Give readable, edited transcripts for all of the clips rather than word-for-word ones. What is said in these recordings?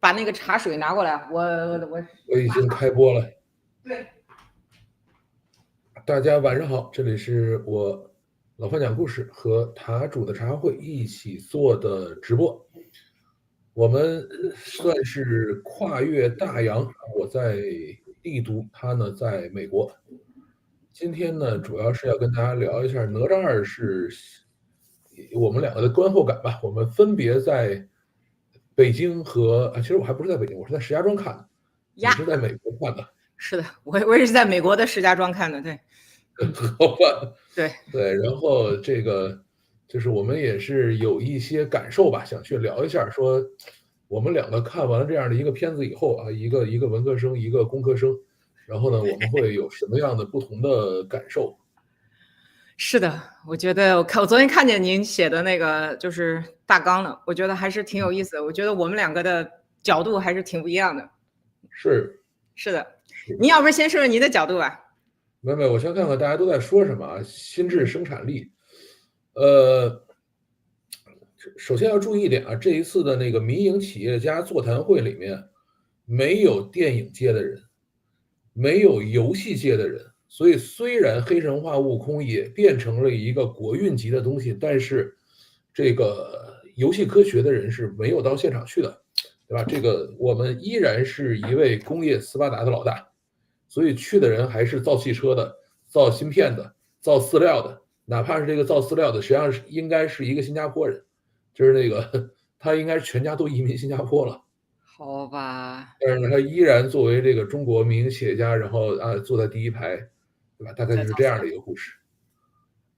把那个茶水拿过来，我已经开播了。对，大家晚上好，这里是我老范讲故事和塔主的茶会一起做的直播。我们算是跨越大洋，我在帝都，他呢在美国。今天呢，主要是要跟大家聊一下《哪吒二》是我们两个的观后感吧。我们分别在北京和其实我还不是在北京，我是在石家庄看的，你是在美国看的。是的，我也是在美国的石家庄看的，对。好吧，对对，然后这个就是我们也是有一些感受吧，想去聊一下，说我们两个看完了这样的一个片子以后啊，一个文科生，一个工科生，然后呢，我们会有什么样的不同的感受？是的，我觉得我昨天看见您写的那个就是大纲了，我觉得还是挺有意思的。我觉得我们两个的角度还是挺不一样的。是是的，是，您要不然先说说您的角度吧？没有，我先看看大家都在说什么啊，心智生产力，呃。首先要注意一点啊，这一次的那个民营企业家座谈会里面，没有电影界的人，没有游戏界的人，所以虽然黑神话悟空也变成了一个国运级的东西，但是这个游戏科学的人是没有到现场去的，对吧？这个我们依然是一位工业斯巴达的老大，所以去的人还是造汽车的、造芯片的、造饲料的，哪怕是这个造饲料的，实际上是应该是一个新加坡人。就是那个他应该是全家都移民新加坡了，好吧，但是呢，他依然作为这个中国民营企业家，然后坐在第一排，对吧？大概就是这样的一个故事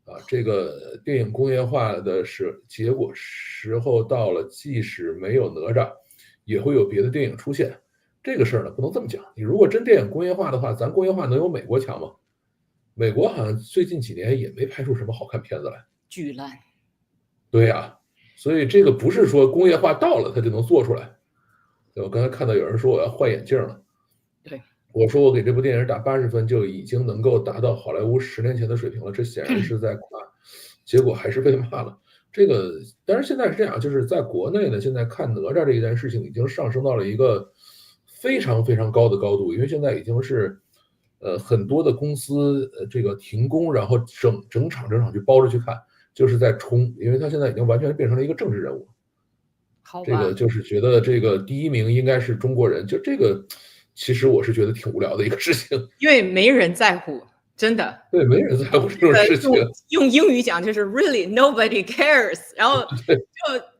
啊。这个电影工业化的结果时候到了，即使没有哪吒，也会有别的电影出现。这个事儿呢，不能这么讲。你如果真电影工业化的话，咱工业化能有美国强吗？美国好像最近几年也没拍出什么好看片子来。巨烂。对呀，所以这个不是说工业化到了它就能做出来。我刚才看到有人说我要换眼镜了，对，我说我给这部电影打80分就已经能够达到好莱坞10年前的水平了，这显然是在夸，结果还是被骂了。这个当然现在是这样，就是在国内呢，现在看哪吒这一件事情已经上升到了一个非常非常高的高度，因为现在已经是很多的公司这个停工，然后整场去包着去看，就是在冲，因为它现在已经完全变成了一个政治人物。好吧，这个就是觉得这个第一名应该是中国人，就这个其实我是觉得挺无聊的一个事情。因为没人在乎，真的。对，没人在乎这种事情。用英语讲就是 really nobody cares，然后对，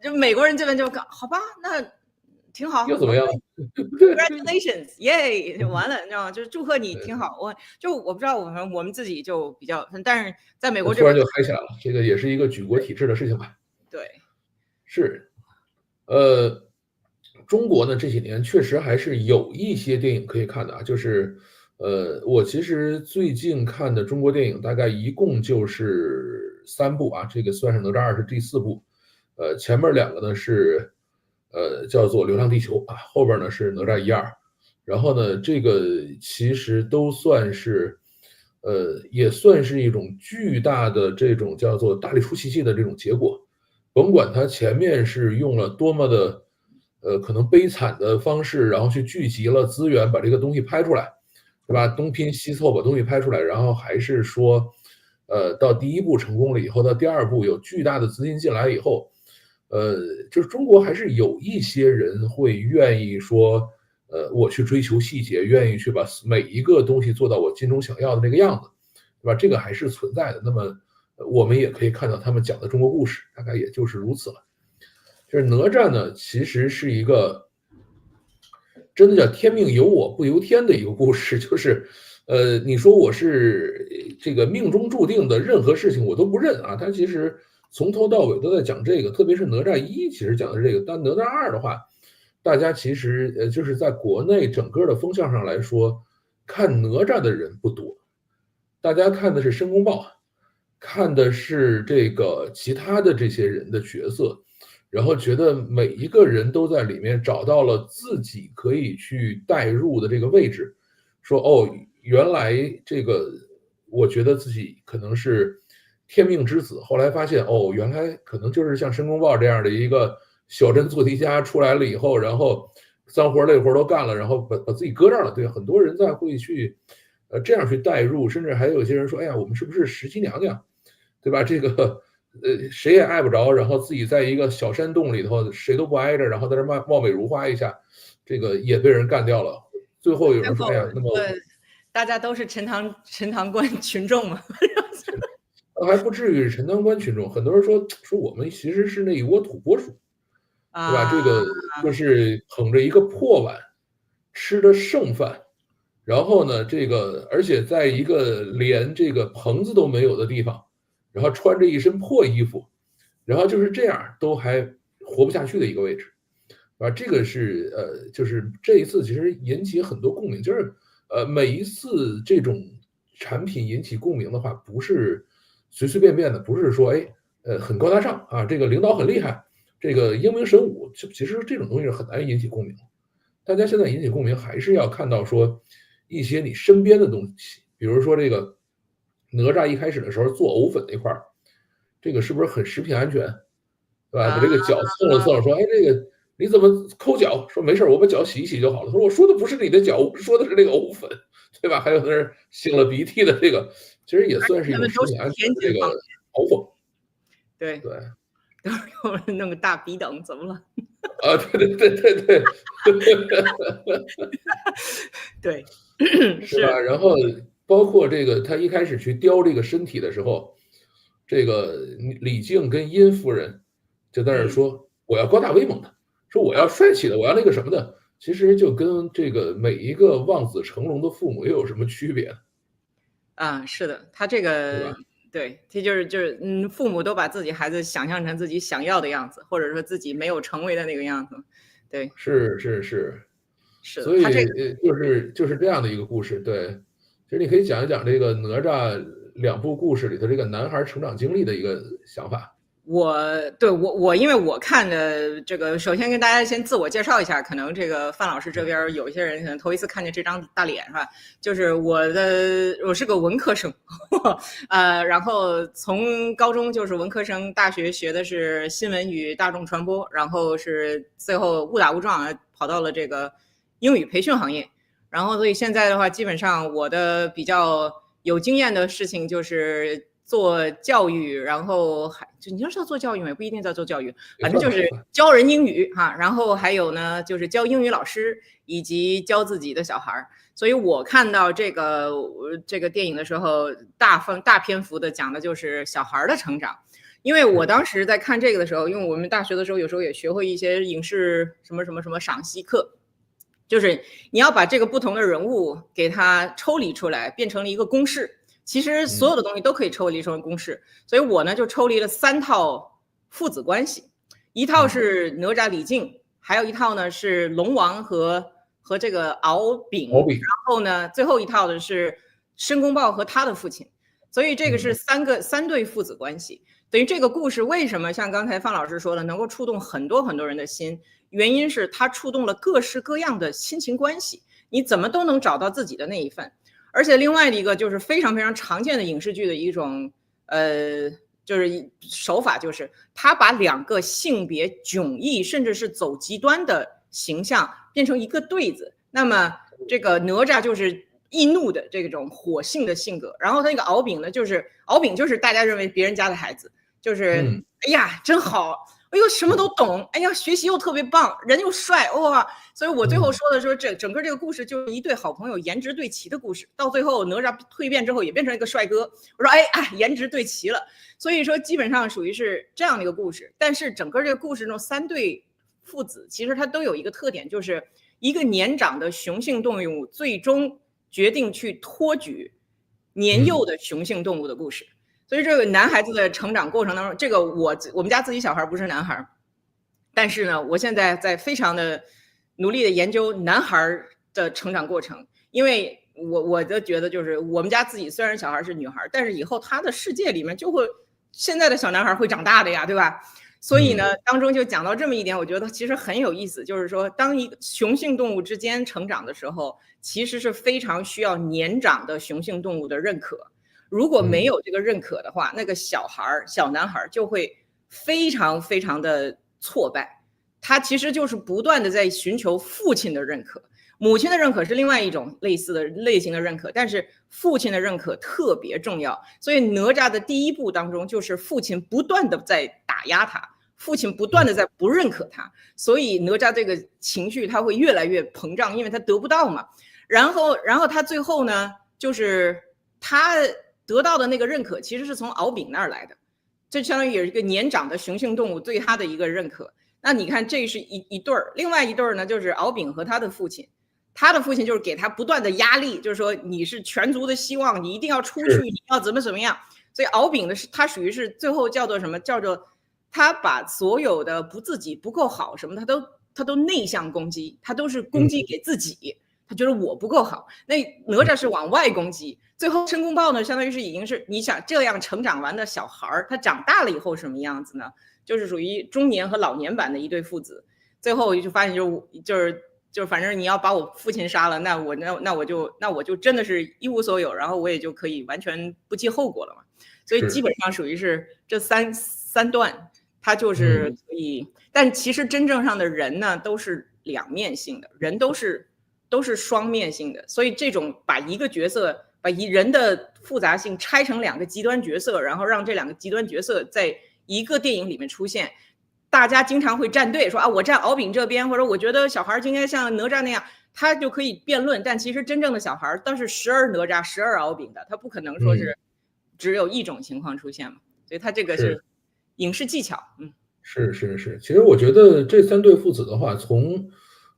就美国人这边就好吧，那挺好又怎么样？对，congratulations，耶，就完了，你知道吗？就是祝贺你，对，挺好。我不知道我们自己就比较，但是在美国这边，突然就嗨起来了，这个也是一个举国体制的事情吧？对，是，呃，中国呢这几年确实还是有一些电影可以看的啊，就是我其实最近看的中国电影大概一共就是3部啊，这个算是哪吒2是第4部，前面2个呢是叫做《流浪地球》啊，后边呢是哪吒1、2，然后呢这个其实都算是也算是一种巨大的这种叫做大力出奇迹的这种结果，甭管它前面是用了多么的可能悲惨的方式，然后去聚集了资源把这个东西拍出来，对吧？东拼西凑把东西拍出来，然后还是说，到第1部成功了以后，到第2部有巨大的资金进来以后，就是中国还是有一些人会愿意说，我去追求细节，愿意去把每一个东西做到我心中想要的那个样子，对吧？这个还是存在的。那么我们也可以看到他们讲的中国故事，大概也就是如此了。就是哪吒呢，其实是一个真的叫天命由我不由天的一个故事，就是你说我是这个命中注定的，任何事情我都不认啊。他其实从头到尾都在讲这个，特别是哪吒1，其实讲的是这个。但哪吒2的话，大家其实就是在国内整个的风向上来说，看哪吒的人不多，大家看的是申公豹，看的是这个其他的这些人的角色，然后觉得每一个人都在里面找到了自己可以去代入的这个位置，说哦，原来这个我觉得自己可能是天命之子，后来发现哦，原来可能就是像申公豹这样的一个小镇做题家出来了以后，然后脏活累活都干了，然后把自己搁这儿了。对，很多人在会去，这样去代入，甚至还有些人说，哎呀，我们是不是石矶娘娘，对吧？这个谁也碍不着，然后自己在一个小山洞里头，谁都不挨着，然后在这貌美如花一下，这个也被人干掉了。最后有人说，最后哎呀，那么大家都是陈塘关群众嘛。还不至于陈塘关群众，很多人说我们其实是那一窝土拨鼠，对吧？这啊，个就是捧着一个破碗吃的剩饭，然后呢，这个而且在一个连这个棚子都没有的地方，然后穿着一身破衣服，然后就是这样都还活不下去的一个位置，啊，这个是就是这一次其实引起很多共鸣，就是每一次这种产品引起共鸣的话，不是随随便便的，不是说很高大上啊，这个领导很厉害，这个英明神武，其实这种东西是很难引起共鸣的。大家现在引起共鸣，还是要看到说一些你身边的东西，比如说这个哪吒一开始的时候做藕粉那块儿，这个是不是很食品安全，对吧？把啊，这个脚蹭了蹭，说，哎，这个你怎么抠脚？说没事我把脚洗一洗就好了。他说我说的不是你的脚，我说的是这个藕粉，对吧？还有那儿擤了鼻涕的这个，其实也算是一种他们都是食品安全天的这个津方面，嘲讽，对，对。都是给我们弄个大逼等，怎么了？啊，对对对对对。对，是吧？是，然后包括这个他一开始去雕这个身体的时候，这个李靖跟殷夫人就在那儿嗯，说："我要高大威猛的，说我要帅气的，我要那个什么的。"其实就跟这个每一个望子成龙的父母又有什么区别呢？啊，是的，他这个对吧？对，他就是父母都把自己孩子想象成自己想要的样子，或者说自己没有成为的那个样子。对，是是是，是的，所以他这个就是这样的一个故事。对，其实你可以讲一讲这个哪吒两部故事里头这个男孩成长经历的一个想法。我因为我看的这个，首先跟大家先自我介绍一下，可能这个范老师这边有一些人可能头一次看见这张大脸是吧？就是我是个文科生，然后从高中就是文科生，大学学的是新闻与大众传播，然后是最后误打误撞跑到了这个英语培训行业，然后所以现在的话，基本上我的比较有经验的事情就是做教育，然后就你要是要做教育吗？也不一定在做教育，也反正就是算吧也算。教人英语哈，然后还有呢就是教英语老师以及教自己的小孩儿。所以我看到这个电影的时候，大篇幅的讲的就是小孩的成长。因为我是。当时在看这个的时候，因为我们大学的时候有时候也学会一些影视什么什么什么赏析课，就是你要把这个不同的人物给它抽离出来，变成了一个公式。其实所有的东西都可以抽离成公式，所以我呢就抽离了3套父子关系，一套是哪吒李靖，还有一套呢是龙王和这个敖丙，然毛笔。后呢最后一套的是申公豹和他的父亲，所以这个是三对父子关系。等于这个故事为什么像刚才范老师说的，能够触动很多很多人的心，原因是它触动了各式各样的亲情关系，你怎么都能找到自己的那一份。而且另外的一个就是非常非常常见的影视剧的一种就是手法，就是他把2个性别迥异甚至是走极端的形象变成一个对子。那么这个哪吒就是易怒的这种火性的性格，然后他那个敖丙呢，敖丙就是大家认为别人家的孩子，就是哎呀真好，哎呦什么都懂，哎呀学习又特别棒，人又帅，哇！所以我最后说的说整个这个故事就是一对好朋友颜值对齐的故事，到最后哪吒蜕变之后也变成一个帅哥，我说颜值对齐了，所以说基本上属于是这样的一个故事。但是整个这个故事中3对父子其实它都有一个特点，就是一个年长的雄性动物最终决定去托举年幼的雄性动物的故事。所以这个男孩子的成长过程当中，这个我们家自己小孩不是男孩，但是呢，我现在在非常的努力的研究男孩的成长过程，因为我的觉得就是我们家自己虽然小孩是女孩，但是以后他的世界里面就会现在的小男孩会长大的呀，对吧？所以呢，当中就讲到这么一点，我觉得其实很有意思，就是说，当一个雄性动物之间成长的时候，其实是非常需要年长的雄性动物的认可。如果没有这个认可的话，那个小男孩就会非常非常的挫败。他其实就是不断的在寻求父亲的认可。母亲的认可是另外一种类似的类型的认可，但是父亲的认可特别重要。所以哪吒的第一部当中，就是父亲不断的在打压他，父亲不断的在不认可他，所以哪吒这个情绪他会越来越膨胀，因为他得不到嘛。然后他最后呢，就是他得到的那个认可其实是从敖丙那儿来的，这相当于也是一个年长的雄性动物对他的一个认可。那你看，这是一对儿，另外一对儿呢，就是敖丙和他的父亲。他的父亲就是给他不断的压力，就是说你是全族的希望，你一定要出去，你要怎么样。所以敖丙的他属于是最后叫做什么？叫做他把所有的自己不够好什么，他都内向攻击，他都是攻击给自己，他觉得我不够好。那哪吒是往外攻击，最后申公豹呢，相当于是已经是你想这样成长完的小孩，他长大了以后什么样子呢？就是属于中年和老年版的一对父子。最后就发现就是反正你要把我父亲杀了，那我就真的是一无所有，然后我也就可以完全不计后果了嘛。所以基本上属于是这三段，它就是可以。但其实真正上的人呢，都是两面性的，人都是双面性的。所以这种把一个角色把人的复杂性拆成两个极端角色，然后让这两个极端角色在一个电影里面出现。大家经常会站队说啊，我站敖丙这边，或者我觉得小孩应该像哪吒那样，他就可以辩论。但其实真正的小孩都是时而哪吒，时而敖丙的，他不可能说是只有一种情况出现嘛。所以他这个是影视技巧。是。其实我觉得这三对父子的话，从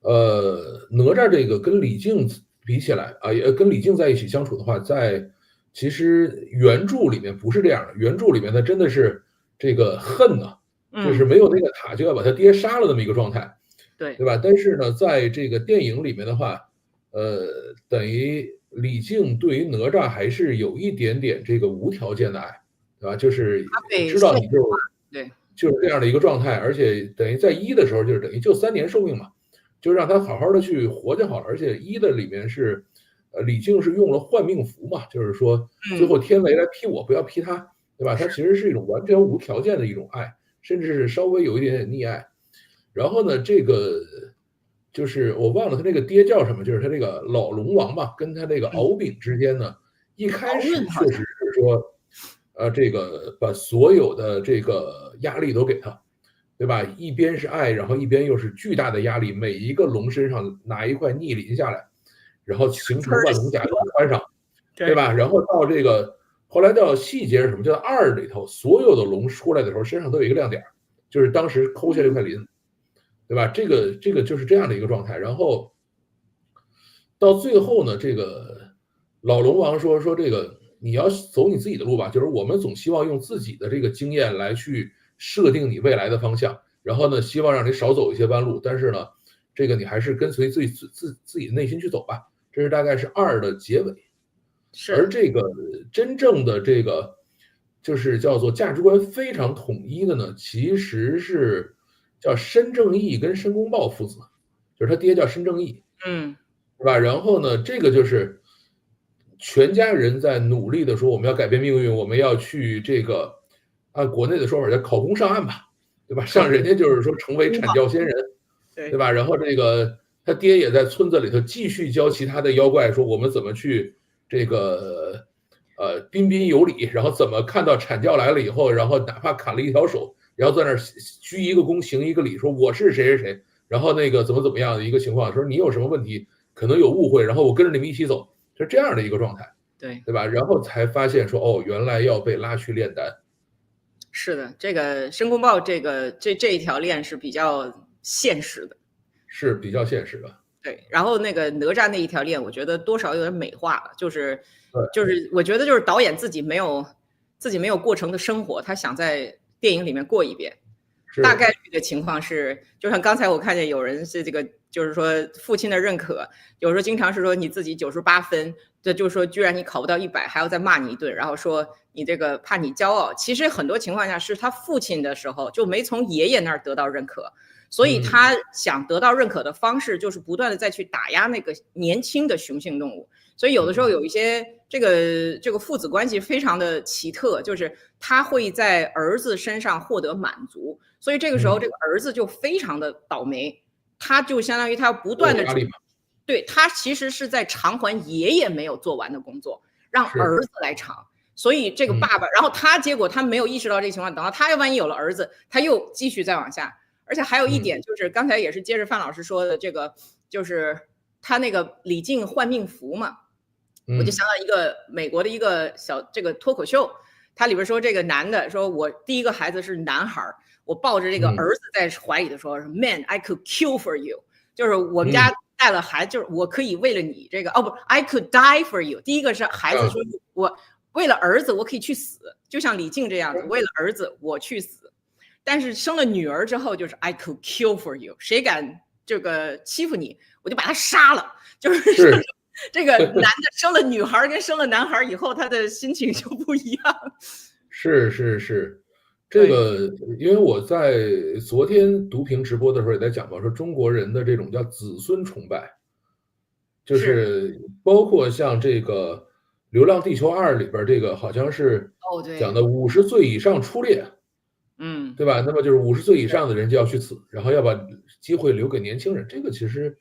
哪吒这个跟李靖比起来啊，也跟李靖在一起相处的话，在其实原著里面不是这样的，原著里面呢真的是这个恨呢。就是没有那个塔就要把他爹杀了那么一个状态，对吧？但是呢，在这个电影里面的话，等于李靖对于哪吒还是有一点点这个无条件的爱，对吧？就是知道你就是这样的一个状态，而且等于在一的时候就是等于就3年寿命嘛，就让他好好的去活就好了。而且一的里面是，李靖是用了换命符嘛，就是说最后天雷来劈我，不要劈他，对吧？他其实是一种完全无条件的一种爱。甚至是稍微有一点点溺爱，然后呢，这个就是我忘了他这个爹叫什么，就是他这个老龙王嘛，跟他这个敖丙之间呢，一开始确实是说，这个把所有的这个压力都给他，对吧？一边是爱，然后一边又是巨大的压力，每一个龙身上拿一块逆鳞下来，然后形成万龙甲穿上，对吧？然后到这个。后来到细节是什么？叫2里头，所有的龙出来的时候身上都有一个亮点，就是当时抠下这块鳞，对吧？这个就是这样的一个状态。然后到最后呢，这个老龙王说这个你要走你自己的路吧，就是我们总希望用自己的这个经验来去设定你未来的方向，然后呢，希望让你少走一些弯路，但是呢，这个你还是跟随自己的内心去走吧。这是大概是2的结尾。而这个真正的这个就是叫做价值观非常统一的呢，其实是叫申正义跟申公豹父子，就是他爹叫申正义，是吧？然后呢，这个就是全家人在努力的说我们要改变命运，我们要去这个按国内的说法叫考公上岸吧，对吧？像人家就是说成为阐教仙人，对吧？然后这个他爹也在村子里头继续教其他的妖怪说我们怎么去。这个彬彬有礼，然后怎么看到阐教来了以后，然后哪怕砍了一条手，然后在那儿鞠一个躬行一个礼，说我是谁谁谁，然后那个怎么样的一个情况，说你有什么问题可能有误会，然后我跟着你们一起走，是这样的一个状态，对吧？然后才发现说哦，原来要被拉去炼丹。是的，这个申公豹这一条链是比较现实的，是比较现实的。对，然后那个哪吒那一条链，我觉得多少有点美化了，就是我觉得就是导演自己没有过程的生活，他想在电影里面过一遍。大概率的情况是，就像刚才我看见有人是这个，就是说父亲的认可，有时候经常是说你自己98分，这就是说居然你考不到100，还要再骂你一顿，然后说你这个怕你骄傲。其实很多情况下是他父亲的时候就没从爷爷那儿得到认可。所以他想得到认可的方式就是不断的再去打压那个年轻的雄性动物。所以有的时候有一些这个父子关系非常的奇特，就是他会在儿子身上获得满足，所以这个时候这个儿子就非常的倒霉，他就相当于他要不断的，对，他其实是在偿还爷爷没有做完的工作，让儿子来偿。所以这个爸爸，然后结果他没有意识到这个情况，等到他万一有了儿子，他又继续再往下。而且还有一点就是刚才也是接着范老师说的，这个就是他那个李靖换命符嘛，我就想到一个美国的一个这个脱口秀，他里边说这个男的说，我第一个孩子是男孩，我抱着这个儿子在怀里的时候，Man, I could kill for you， 就是我们家带了孩子，就是我可以为了你这个，哦不 ，I could die for you。第一个是孩子说，我为了儿子我可以去死，就像李靖这样子，为了儿子我去死。但是生了女儿之后，就是 I could kill for you， 谁敢这个欺负你，我就把他杀了。就是这个男的生了女孩跟生了男孩以后，他的心情就不一样。是，这个因为我在昨天读屏直播的时候也在讲嘛，说中国人的这种叫子孙崇拜，就是包括像这个《流浪地球2》里边这个好像是讲的50岁以上出列。对吧？那么就是50岁以上的人就要去死，然后要把机会留给年轻人。这个其实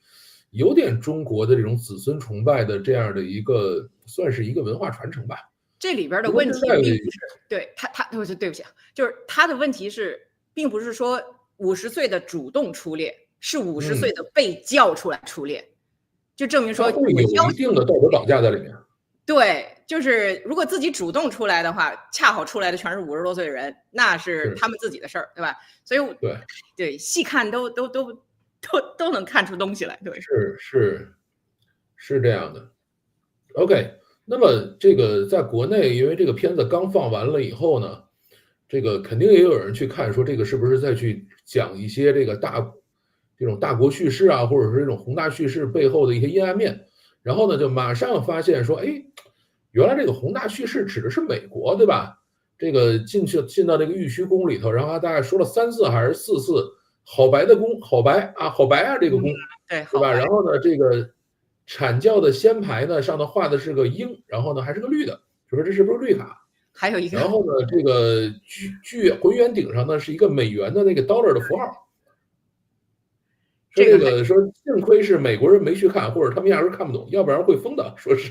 有点中国的这种子孙崇拜的这样的一个，算是一个文化传承吧。这里边的问题并不是对他对不起，就是他的问题是，并不是说50岁的主动出列，是50岁的被叫出来出列，就证明说会有一定的道德绑架在里面。对，就是如果自己主动出来的话，恰好出来的全是50多岁的人，那是他们自己的事儿，对吧？所以对细看都能看出东西来，对，是这样的。OK， 那么这个在国内，因为这个片子刚放完了以后呢，这个肯定也有人去看，说这个是不是再去讲一些这个这种大国叙事啊，或者是这种宏大叙事背后的一些阴暗面。然后呢，就马上发现说，哎，原来这个宏大叙事指的是美国，对吧？这个进到这个玉虚宫里头，然后他大概说了3次还是4次，好白的宫，好白啊，这个宫，对吧？然后呢，这个阐教的仙牌呢，上头画的是个鹰，然后呢还是个绿的，就说这是不是绿卡？还有一个，然后呢，这个巨浑圆顶上呢是一个美元的那个 dollar 的符号。这个说幸亏是美国人没去看，或者他们压根看不懂，要不然会疯的。说是，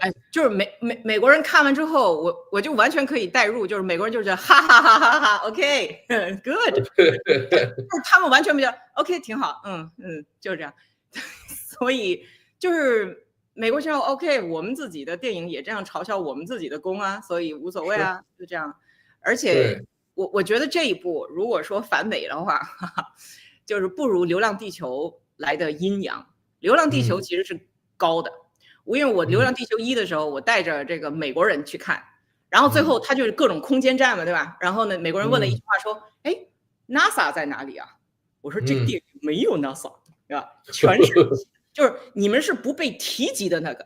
哎，就是美国人看完之后，我就完全可以代入，就是美国人就是哈哈哈哈哈 ，OK，good， 就是他们完全不觉得 OK 挺好，就是这样。所以就是美国现在 OK， 我们自己的电影也这样嘲笑我们自己的宫啊，所以无所谓啊，就这样。而且我觉得这一部如果说反美的话，就是不如《流浪地球》来的阴阳。《流浪地球》其实是高的，因为我《流浪地球1》的时候，我带着这个美国人去看，然后最后他就是各种空间站嘛，对吧？然后呢，美国人问了一句话说：“哎 ，NASA 在哪里啊？”我说：“这个电影没有 NASA， 对吧？全是就是你们是不被提及的那个。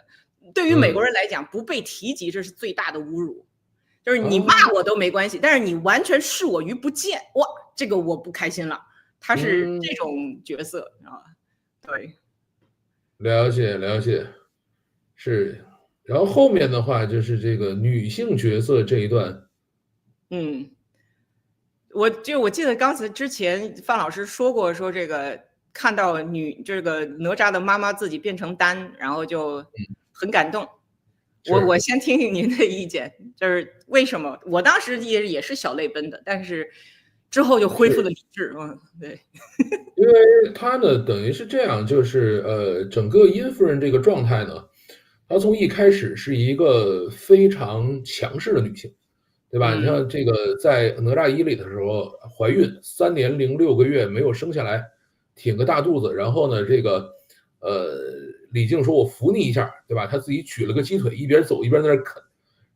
对于美国人来讲，不被提及这是最大的侮辱，就是你骂我都没关系，但是你完全视我于不见，哇，这个我不开心了。”他是这种角色啊，对，了解，是。然后后面的话就是这个女性角色这一段，我记得刚才之前范老师说过，说这个看到这个哪吒的妈妈自己变成丹，然后就很感动。我先听听您的意见，就是为什么？我当时也是小泪奔的，但是之后就恢复了理智，对，因为他呢，等于是这样，就是整个殷夫人这个状态呢，她从一开始是一个非常强势的女性，对吧？你像这个在哪吒1里的时候，怀孕3年零6个月没有生下来，挺个大肚子，然后呢，这个李靖说我扶你一下，对吧？他自己举了个鸡腿，一边走一边在那啃，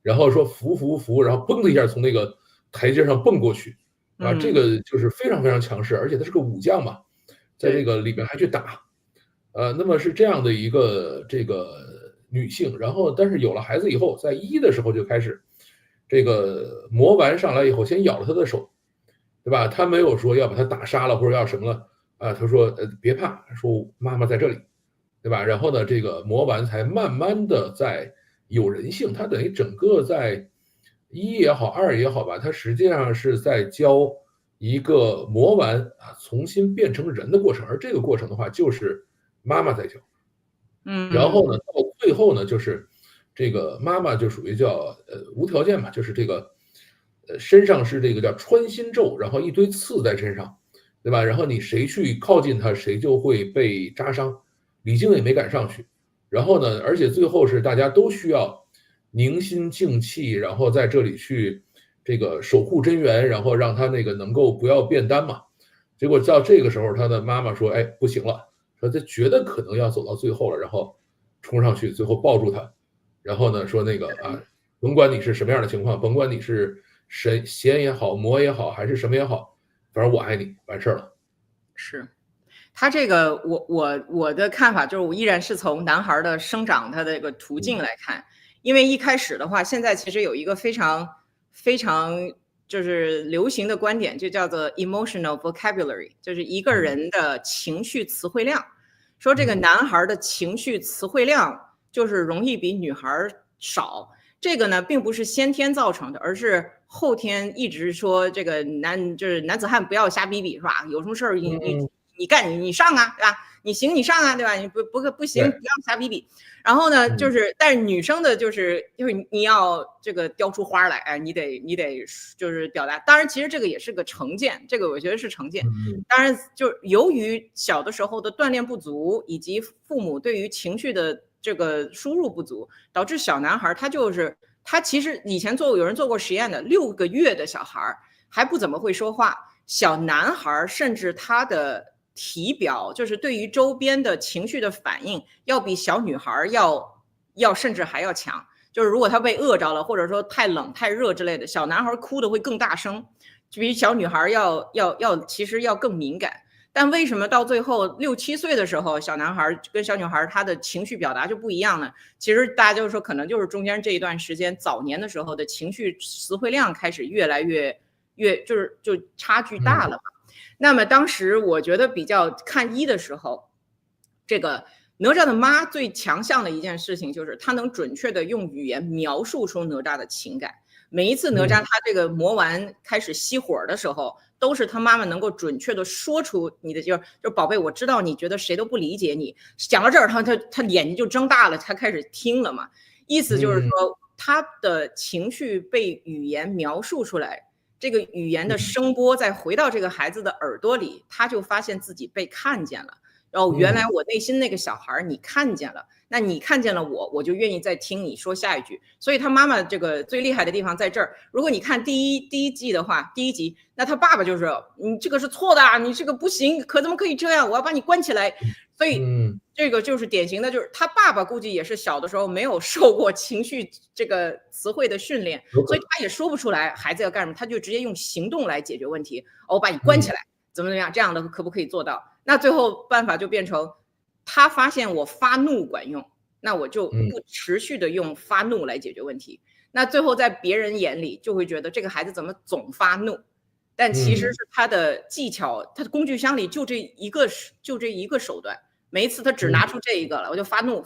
然后说扶，然后嘣的一下从那个台阶上蹦过去。啊，这个就是非常非常强势，而且他是个武将嘛，在这个里面还去打，那么是这样的一个这个女性，然后但是有了孩子以后，在1的时候就开始，这个魔丸上来以后，先咬了他的手，对吧？他没有说要把他打杀了或者要什么了啊，他说别怕，说妈妈在这里，对吧？然后呢，这个魔丸才慢慢的在有人性，他等于整个在1也好2也好吧，它实际上是在教一个魔丸啊重新变成人的过程，而这个过程的话就是妈妈在教。然后呢，到最后呢，就是这个妈妈就属于叫无条件嘛，就是这个身上是这个叫穿心咒，然后一堆刺在身上，对吧？然后你谁去靠近他，谁就会被扎伤。李靖也没敢上去。然后呢，而且最后是大家都需要宁心静气，然后在这里去这个守护真元，然后让他那个能够不要变单嘛。结果到这个时候，他的妈妈说：“哎，不行了。”说他觉得可能要走到最后了，然后冲上去，最后抱住他，然后呢说那个啊，甭管你是什么样的情况，甭管你是神仙也好，魔也好，还是什么也好，反正我爱你，完事儿了。是。他这个我的看法就是，我依然是从男孩的生长他的这个途径来看，因为一开始的话，现在其实有一个非常就是流行的观点，就叫做 emotional vocabulary，就是一个人的情绪词汇量。说这个男孩的情绪词汇量就是容易比女孩少，这个呢并不是先天造成的，而是后天一直说这个就是男子汉不要瞎逼逼是吧？有什么事儿你干你上啊，对吧？你行你上啊，对吧？你不行不要瞎逼逼。然后呢，就是但是女生的就是你要这个雕出花来，哎，你得就是表达。当然，其实这个也是个成见，这个我觉得是成见。当然，就由于小的时候的锻炼不足，以及父母对于情绪的这个输入不足，导致小男孩他其实以前有人做过实验的，6个月的小孩还不怎么会说话，小男孩甚至他的体表就是对于周边的情绪的反应要比小女孩甚至还要强。就是如果他被饿着了，或者说太冷太热之类的，小男孩哭的会更大声，就比小女孩其实要更敏感。但为什么到最后6、7岁的时候，小男孩跟小女孩他的情绪表达就不一样呢？其实大家就是说，可能就是中间这一段时间，早年的时候的情绪词汇量开始越来越就差距大了嘛。那么当时我觉得比较看的时候，这个哪吒的妈最强项的一件事情就是她能准确的用语言描述出哪吒的情感。每一次哪吒他这个魔丸开始熄火的时候，都是他妈妈能够准确的说出你的就是宝贝，我知道你觉得谁都不理解你。讲到这儿，他眼睛就睁大了，他开始听了嘛。意思就是说，他的情绪被语言描述出来，这个语言的声波再回到这个孩子的耳朵里，他就发现自己被看见了。然后原来我内心那个小孩你看见了，那你看见了我就愿意再听你说下一句。所以他妈妈这个最厉害的地方在这儿。如果你看第一季的话，第1集，那他爸爸就是你这个是错的，你这个不行，怎么可以这样？我要把你关起来。所以这个就是典型的，就是他爸爸估计也是小的时候没有受过情绪这个词汇的训练，所以他也说不出来孩子要干什么，他就直接用行动来解决问题。我把你关起来，怎么样？这样的可不可以做到？那最后办法就变成，他发现我发怒管用，那我就不持续的用发怒来解决问题。那最后在别人眼里就会觉得这个孩子怎么总发怒，但其实是他的技巧，他的工具箱里就这一个手段，每一次他只拿出这一个了，我就发怒。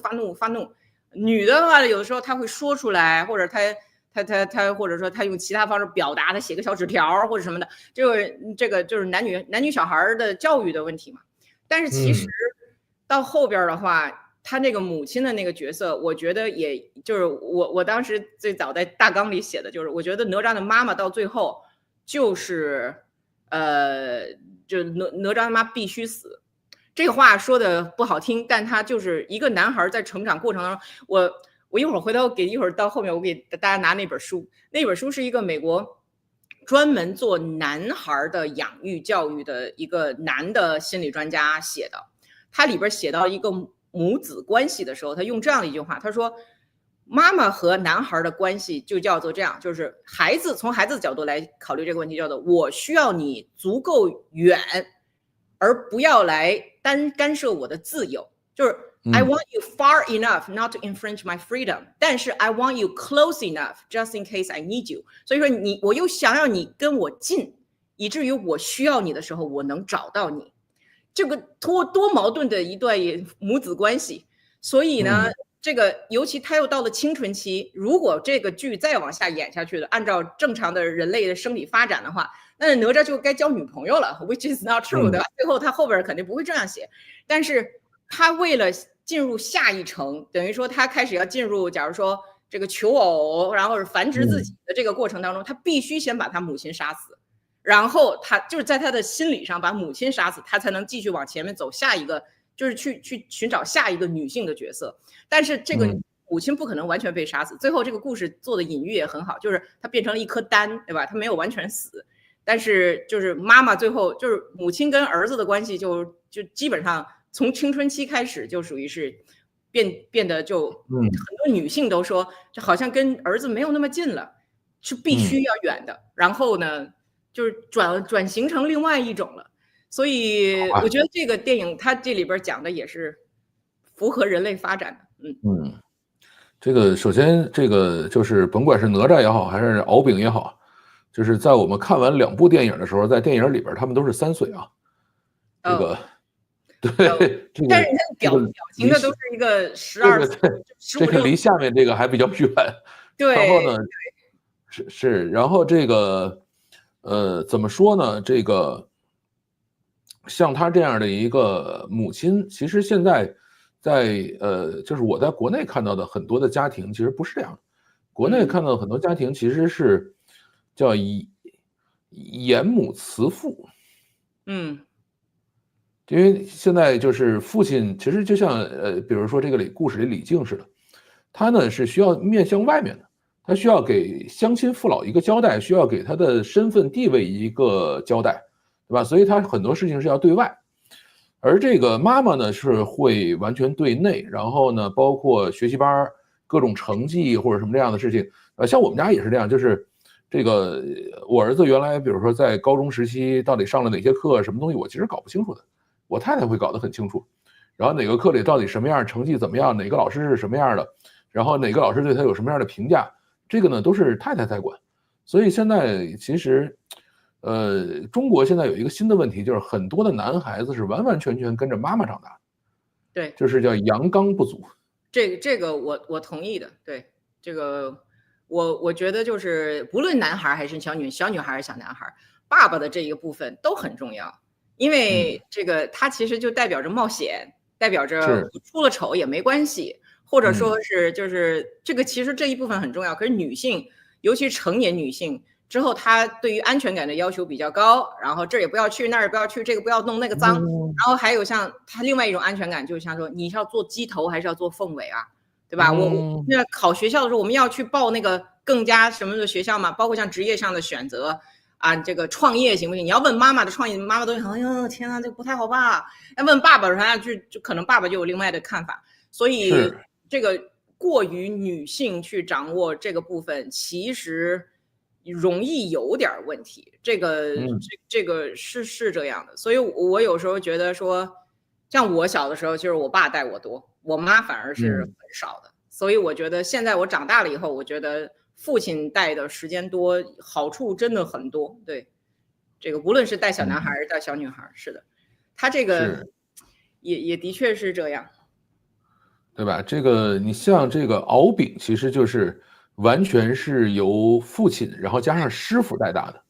女的话有的时候他会说出来，或者他或者说他用其他方式表达，他写个小纸条或者什么的，这个就是男女小孩的教育的问题嘛。但是其实到后边的话，他那个母亲的那个角色，我觉得也就是我当时最早在大纲里写的就是，我觉得哪吒的妈妈到最后就是就哪吒的妈必须死。这个话说的不好听，但他就是一个男孩在成长过程当中，我一会儿回头一会儿到后面我给大家拿那本书，那本书是一个美国专门做男孩的养育教育的一个男的心理专家写的。他里边写到一个母子关系的时候，他用这样的一句话，他说妈妈和男孩的关系就叫做这样，就是从孩子的角度来考虑这个问题，叫做我需要你足够远，而不要来干涉我的自由，就是 I want you far enough not to infringe my freedom， 但是 I want you close enough just in case I need you。 所以说我又想要你跟我近，以至于我需要你的时候我能找到你。这个多矛盾的一段母子关系。所以呢，这个尤其他又到了青春期，如果这个剧再往下演下去的，按照正常的人类的生理发展的话，那哪吒就该交女朋友了 ，which is not true 的。最后他后边肯定不会这样写，但是他为了进入下一程，等于说他开始要进入，假如说这个求偶，然后繁殖自己的这个过程当中，他必须先把他母亲杀死，然后他就是在他的心理上把母亲杀死，他才能继续往前面走下一个。就是去寻找下一个女性的角色，但是这个母亲不可能完全被杀死。最后这个故事做的隐喻也很好，就是她变成了一颗丹，对吧？她没有完全死，但是就是妈妈最后就是母亲跟儿子的关系就基本上从青春期开始就属于是变得就很多女性都说，就好像跟儿子没有那么近了，是必须要远的。然后呢，就是转型成另外一种了。所以我觉得这个电影它这里边讲的也是符合人类发展的。这个首先这个就是甭管是哪吒也好，还是敖丙也好，就是在我们看完2部电影的时候，在电影里边他们都是3岁啊。这个对，但是你看表情的都是一个12岁，这个离下面这个还比较远。对，然后呢，是，然后这个怎么说呢？这个像他这样的一个母亲，其实现在在就是我在国内看到的很多的家庭，其实不是这样的。国内看到的很多家庭其实是叫严母慈父。因为现在就是父亲，其实就像比如说这个故事里李靖似的，他呢是需要面向外面的，他需要给乡亲父老一个交代，需要给他的身份地位一个交代。对吧？所以他很多事情是要对外，而这个妈妈呢是会完全对内，然后呢，包括学习班、各种成绩或者什么这样的事情，像我们家也是这样，就是这个我儿子原来比如说在高中时期到底上了哪些课，什么东西我其实搞不清楚的，我太太会搞得很清楚，然后哪个课里到底什么样，成绩怎么样，哪个老师是什么样的，然后哪个老师对他有什么样的评价，这个呢都是太太在管，所以现在其实。中国现在有一个新的问题，就是很多的男孩子是完完全全跟着妈妈长大，对，就是叫阳刚不足。这个我同意的，对，这个我觉得就是不论男孩还是小女孩还是小男孩，爸爸的这一个部分都很重要，因为这个他其实就代表着冒险，代表着出了丑也没关系，或者说是就是这个其实这一部分很重要，可是女性，尤其成年女性。之后，他对于安全感的要求比较高，然后这儿也不要去，那儿也不要去，这个不要弄，那个脏。然后还有像他另外一种安全感，就是像说你是要做鸡头还是要做凤尾啊，对吧？我那考学校的时候，我们要去报那个更加什么的学校嘛，包括像职业上的选择啊，这个创业行不行？你要问妈妈的创业，妈妈都哎呦天啊，这个不太好吧？要问爸爸的话，就可能爸爸就有另外的看法。所以这个过于女性去掌握这个部分，其实。容易有点问题，这个是这样的，所以我有时候觉得说，像我小的时候，就是我爸带我多，我妈反而是很少的，所以我觉得现在我长大了以后，我觉得父亲带的时间多，好处真的很多。对，这个无论是带小男孩还是带小女孩，是的，他这个也的确是这样，对吧？这个你像这个敖丙，其实就是。完全是由父亲，然后加上师傅带大的。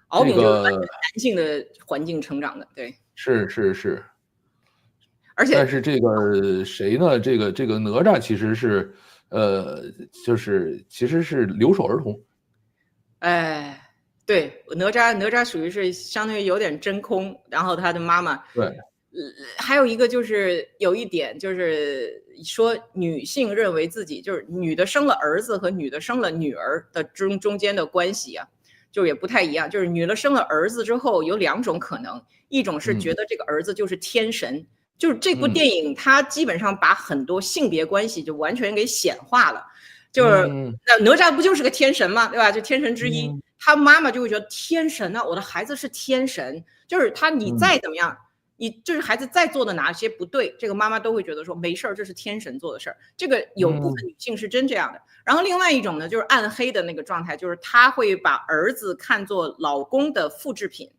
敖丙就是男性的环境成长的，对，是。而且，但是这个谁呢？这个哪吒其实是，就是其实是留守儿童。哎，对，哪吒属于是相当于有点真空，然后他的妈妈对。还有一个就是有一点就是说女性认为自己就是女的生了儿子和女的生了女儿的中间的关系啊，就也不太一样。就是女的生了儿子之后有2种可能，一种是觉得这个儿子就是天神，就是这部电影它基本上把很多性别关系就完全给显化了。就是哪吒不就是个天神嘛，对吧？就天神之一，他妈妈就会觉得天神啊，我的孩子是天神，就是他你再怎么样。你就是孩子再做的哪些不对，这个妈妈都会觉得说没事儿，这是天神做的事儿。这个有部分女性是真这样的。然后另外一种呢，就是暗黑的那个状态，就是她会把儿子看作老公的复制品，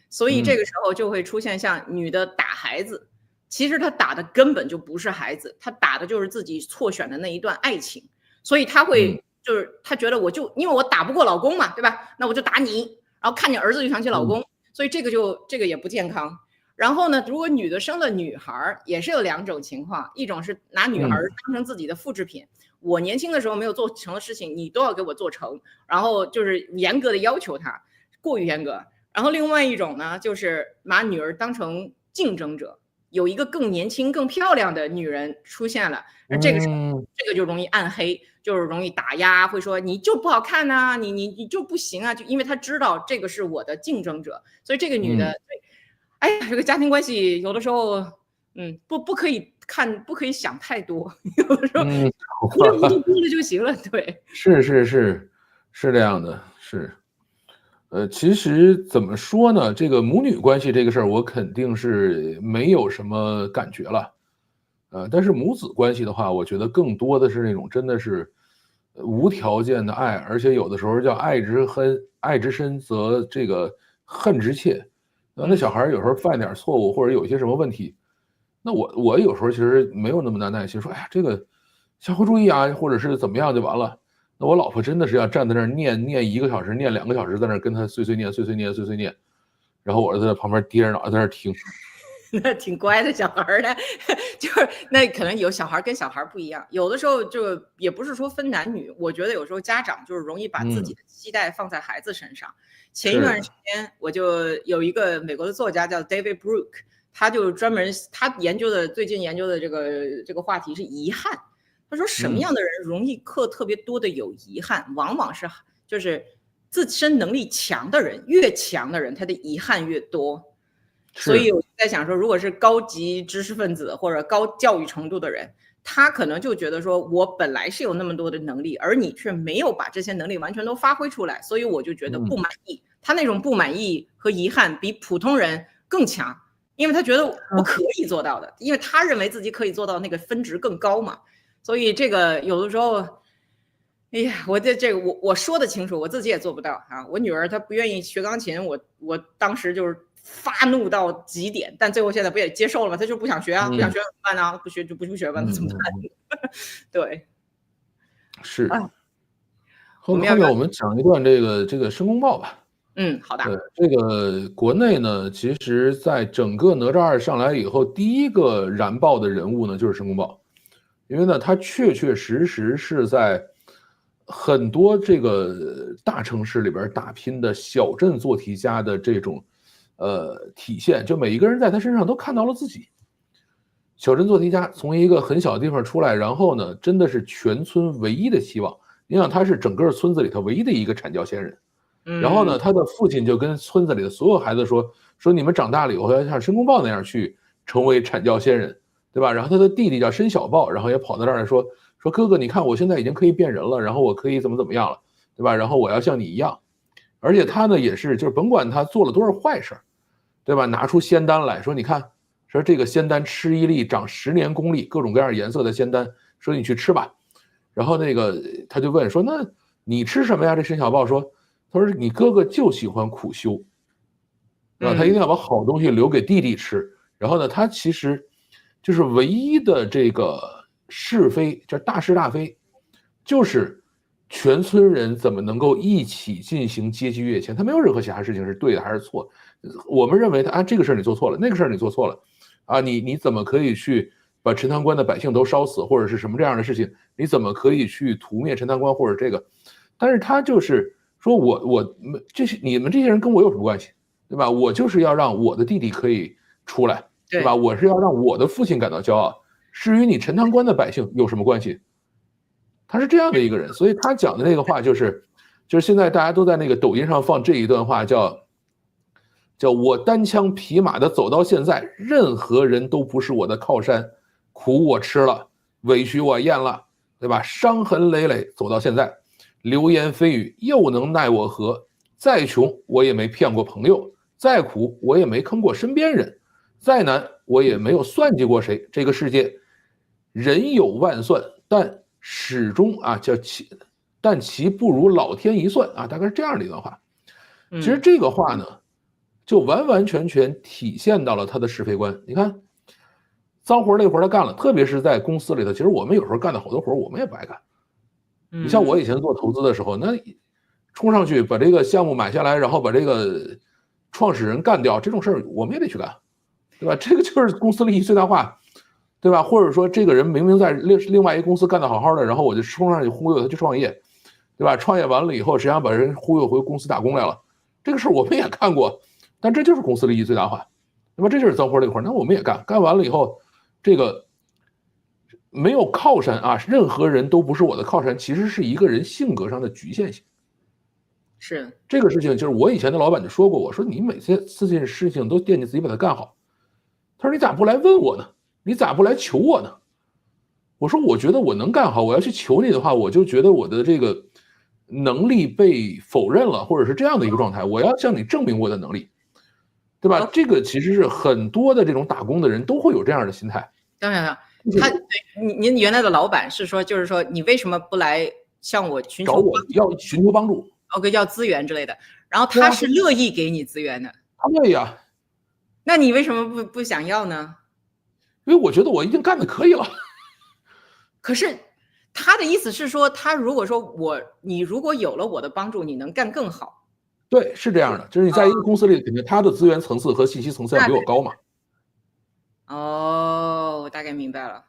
所以这个时候就会出现像女的打孩子，其实他打的根本就不是孩子，他打的就是自己错选的那一段爱情，所以他会就是他觉得因为我打不过老公嘛，对吧？那我就打你，然后看见儿子就想起老公，所以这个也不健康。然后呢，如果女的生了女孩，也是有2种情况，一种是拿女孩当成自己的复制品，我年轻的时候没有做成的事情，你都要给我做成，然后就是严格的要求她，过于严格。然后另外一种呢，就是把女儿当成竞争者，有一个更年轻、更漂亮的女人出现了，那这个就容易暗黑，就是容易打压，会说你就不好看呐，你就不行啊，就因为他知道这个是我的竞争者，所以这个女的，哎呀，这个家庭关系有的时候，不可以看，不可以想太多，有的时候糊里糊涂过了就行了，对。是这样的，是。其实怎么说呢，这个母女关系这个事儿，我肯定是没有什么感觉了。但是母子关系的话，我觉得更多的是那种真的是无条件的爱，而且有的时候叫爱之深则这个恨之切。那小孩有时候犯点错误或者有一些什么问题，那我有时候其实没有那么大耐心，说哎呀这个下回注意啊，或者是怎么样就完了。那我老婆真的是要站在那儿念1个小时，念2个小时，在那儿跟她碎碎念，然后我在那旁边低着脑袋在那儿听。那挺乖的小孩的，就是那可能有小孩跟小孩不一样，有的时候就也不是说分男女，我觉得有时候家长就是容易把自己的期待放在孩子身上。前一段时间我就有一个美国的作家叫 David Brooke， 他就专门最近研究的这个话题是遗憾。他说什么样的人容易特别多的有遗憾，往往是就是自身能力强的人，越强的人他的遗憾越多。所以我在想说，如果是高级知识分子或者高教育程度的人，他可能就觉得说我本来是有那么多的能力，而你却没有把这些能力完全都发挥出来，所以我就觉得不满意。他那种不满意和遗憾比普通人更强，因为他觉得我可以做到的，因为他认为自己可以做到那个分值更高嘛。所以这个有的时候，哎呀，我说得清楚，我自己也做不到啊。我女儿她不愿意学钢琴，我当时就是发怒到极点，但最后现在不也接受了吗？她就不想学啊，不想学怎么办呢？不学就不学吧，那怎么办？对，是。后面我们讲一段这个申公豹吧。好的。这个国内呢，其实在整个哪吒2上来以后，第一个燃爆的人物呢就是申公豹。因为呢，他确实是在很多这个大城市里边打拼的小镇做题家的这种体现，就每一个人在他身上都看到了自己。小镇做题家从一个很小的地方出来，然后呢，真的是全村唯一的希望。你想，他是整个村子里头唯一的一个阐教仙人。然后呢，他的父亲就跟村子里的所有孩子说你们长大了以后要像申公豹那样去成为阐教仙人。对吧？然后他的弟弟叫申小豹，然后也跑到这儿来说哥哥，你看我现在已经可以变人了，然后我可以怎么样了，对吧？然后我要像你一样。而且他呢也是，就是甭管他做了多少坏事，对吧？拿出仙丹来说，你看，说这个仙丹吃一粒长10年功力，各种各样颜色的仙丹，说你去吃吧。然后那个他就问说，那你吃什么呀？这申小豹说，他说你哥哥就喜欢苦修，对吧？他一定要把好东西留给弟弟吃。然后呢，他其实就是唯一的这个是非，叫大是大非，就是全村人怎么能够一起进行阶级跃迁。他没有任何其他事情是对的还是错。我们认为他这个事儿你做错了，那个事儿你做错了啊，你怎么可以去把陈塘关的百姓都烧死，或者是什么这样的事情？你怎么可以去屠灭陈塘关或者这个？但是他就是说我这些你们这些人跟我有什么关系，对吧？我就是要让我的弟弟可以出来。对吧？我是要让我的父亲感到骄傲，至于你陈塘关的百姓有什么关系？他是这样的一个人，所以他讲的那个话就是现在大家都在那个抖音上放这一段话，叫我单枪匹马的走到现在，任何人都不是我的靠山，苦我吃了，委屈我咽了，对吧？伤痕累累走到现在，流言蜚语又能奈我何？再穷我也没骗过朋友，再苦我也没坑过身边人。再难我也没有算计过谁。这个世界人有万算，但始终但其不如老天一算啊，大概是这样的一段话。其实这个话呢，就完完全全体现到了他的是非观。你看，脏活累活他干了，特别是在公司里头，其实我们有时候干的好多活我们也不爱干。你像我以前做投资的时候，那冲上去把这个项目买下来，然后把这个创始人干掉，这种事儿我们也得去干，对吧？这个就是公司利益最大化，对吧？或者说这个人明明在另外一个公司干得好好的，然后我就冲上去忽悠他去创业，对吧？创业完了以后，实际上把人忽悠回公司打工来了，这个事儿我们也干过，但这就是公司利益最大化，那么这就是脏活累活，那我们也干，干完了以后，这个没有靠山啊，任何人都不是我的靠山，其实是一个人性格上的局限性。是这个事情，就是我以前的老板就说过，我说你每次件事情都惦记自己把它干好，他说你咋不来问我呢？你咋不来求我呢？我说我觉得我能干好，我要去求你的话，我就觉得我的这个能力被否认了，或者是这样的一个状态，我要向你证明我的能力，对吧？这个其实是很多的这种打工的人都会有这样的心态。当然，您原来的老板是说，就是说你为什么不来向我寻求找我要寻求帮助？要资源之类的，然后他是乐意给你资源的，他乐意啊。那你为什么不想要呢？因为我觉得我已经干得可以了。可是他的意思是说，他如果说你如果有了我的帮助，你能干更好。对，是这样的，就是你在一个公司里，肯定他的资源层次和信息层次要比我高嘛。哦，我大概明白了。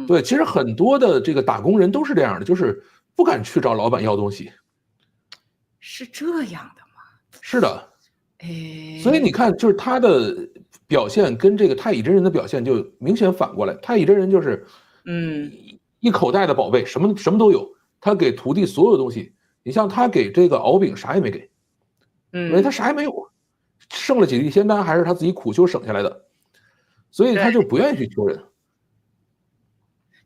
对，其实很多的这个打工人都是这样的，就是不敢去找老板要东西。是这样的吗？是的。所以你看，就是他的表现跟这个太乙真人的表现就明显反过来。太乙真人就是一口袋的宝贝，什么都有，他给徒弟所有东西。你像他给这个敖丙啥也没给，因为他啥也没有，剩了几粒仙丹还是他自己苦修省下来的，所以他就不愿意去求人。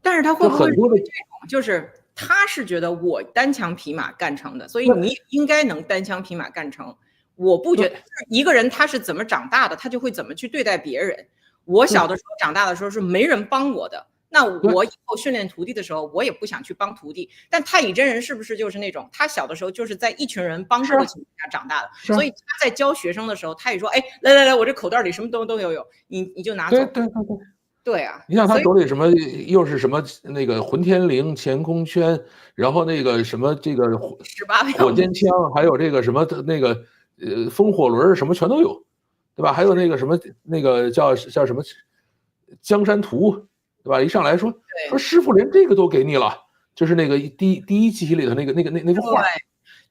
但是他会不会这种，就是他是觉得我单枪匹马干成的，所以你应该能单枪匹马干成。我不觉得一个人他是怎么长大的，他就会怎么去对待别人。我小的时候长大的时候是没人帮我的，那我以后训练徒弟的时候，我也不想去帮徒弟。但太乙真人是不是就是那种他小的时候就是在一群人帮助的情况下长大的，所以他在教学生的时候，他也说，哎，来，我这口袋里什么都有，你就拿走。对啊，你想他手里什么又是什么那个混天绫、乾坤圈，然后那个什么这个火尖枪，还有这个什么那个风火轮什么全都有，对吧？还有那个什么那个叫什么江山图，对吧？一上来说师傅连这个都给你了，就是那个第一期里的那个画，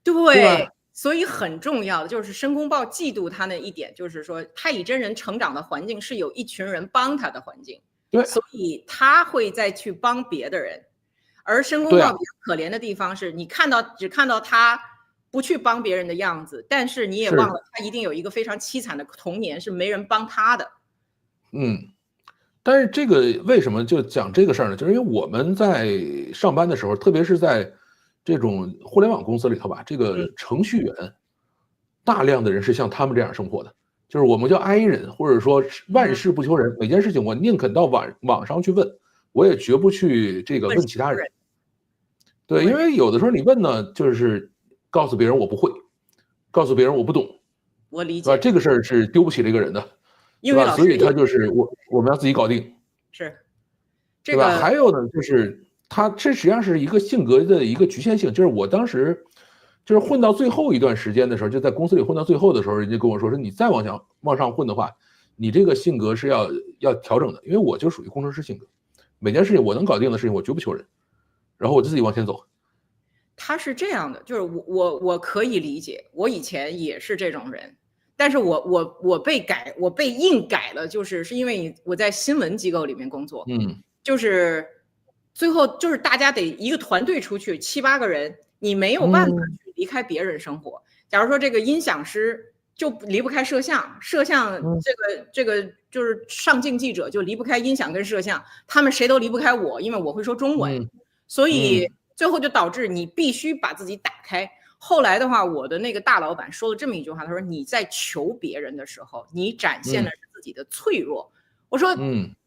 对。所以很重要的就是申公豹嫉妒他那一点，就是说太乙真人成长的环境是有一群人帮他的环境，对，所以他会再去帮别的人。而申公豹比较可怜的地方是，你只看到他不去帮别人的样子，但是你也忘了他一定有一个非常凄惨的童年，是没人帮他的。但是这个为什么就讲这个事儿呢？就是因为我们在上班的时候，特别是在这种互联网公司里头吧，这个程序员大量的人是像他们这样生活的，就是我们叫 I 人，或者说万事不求人，每件事情我宁肯到网上去问，我也绝不去这个问其他人。对，因为有的时候你问呢，就是告诉别人我不会，告诉别人我不懂，我理解，这个事儿是丢不起这个人的，对吧？所以他就是我们要自己搞定，是，对吧？还有呢，就是这实际上是一个性格的一个局限性，就是我当时就是混到最后一段时间的时候，就在公司里混到最后的时候，人家跟我说你再往上混的话，你这个性格是要调整的，因为我就属于工程师性格，每件事情我能搞定的事情我绝不求人，然后我就自己往前走。他是这样的，就是我可以理解，我以前也是这种人，但是我被硬改了，是因为我在新闻机构里面工作，就是最后就是大家得一个团队出去7、8个人，你没有办法去离开别人生活。假如说这个音响师就离不开摄像，这个就是上镜记者就离不开音响跟摄像，他们谁都离不开我，因为我会说中文，所以最后就导致你必须把自己打开。后来的话，我的那个大老板说了这么一句话，他说你在求别人的时候，你展现的是自己的脆弱。我说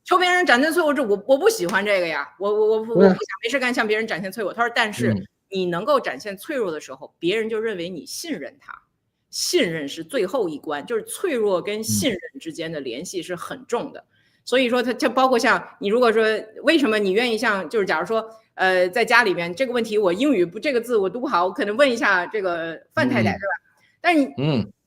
求别人展现脆弱，我不喜欢这个呀，我不想没事干向别人展现脆弱。他说但是你能够展现脆弱的时候，别人就认为你信任他，信任是最后一关，就是脆弱跟信任之间的联系是很重的。所以说它包括像你如果说为什么你愿意像就是假如说在家里面这个问题我英语这个字我读不好，我可能问一下这个范太太是吧？但是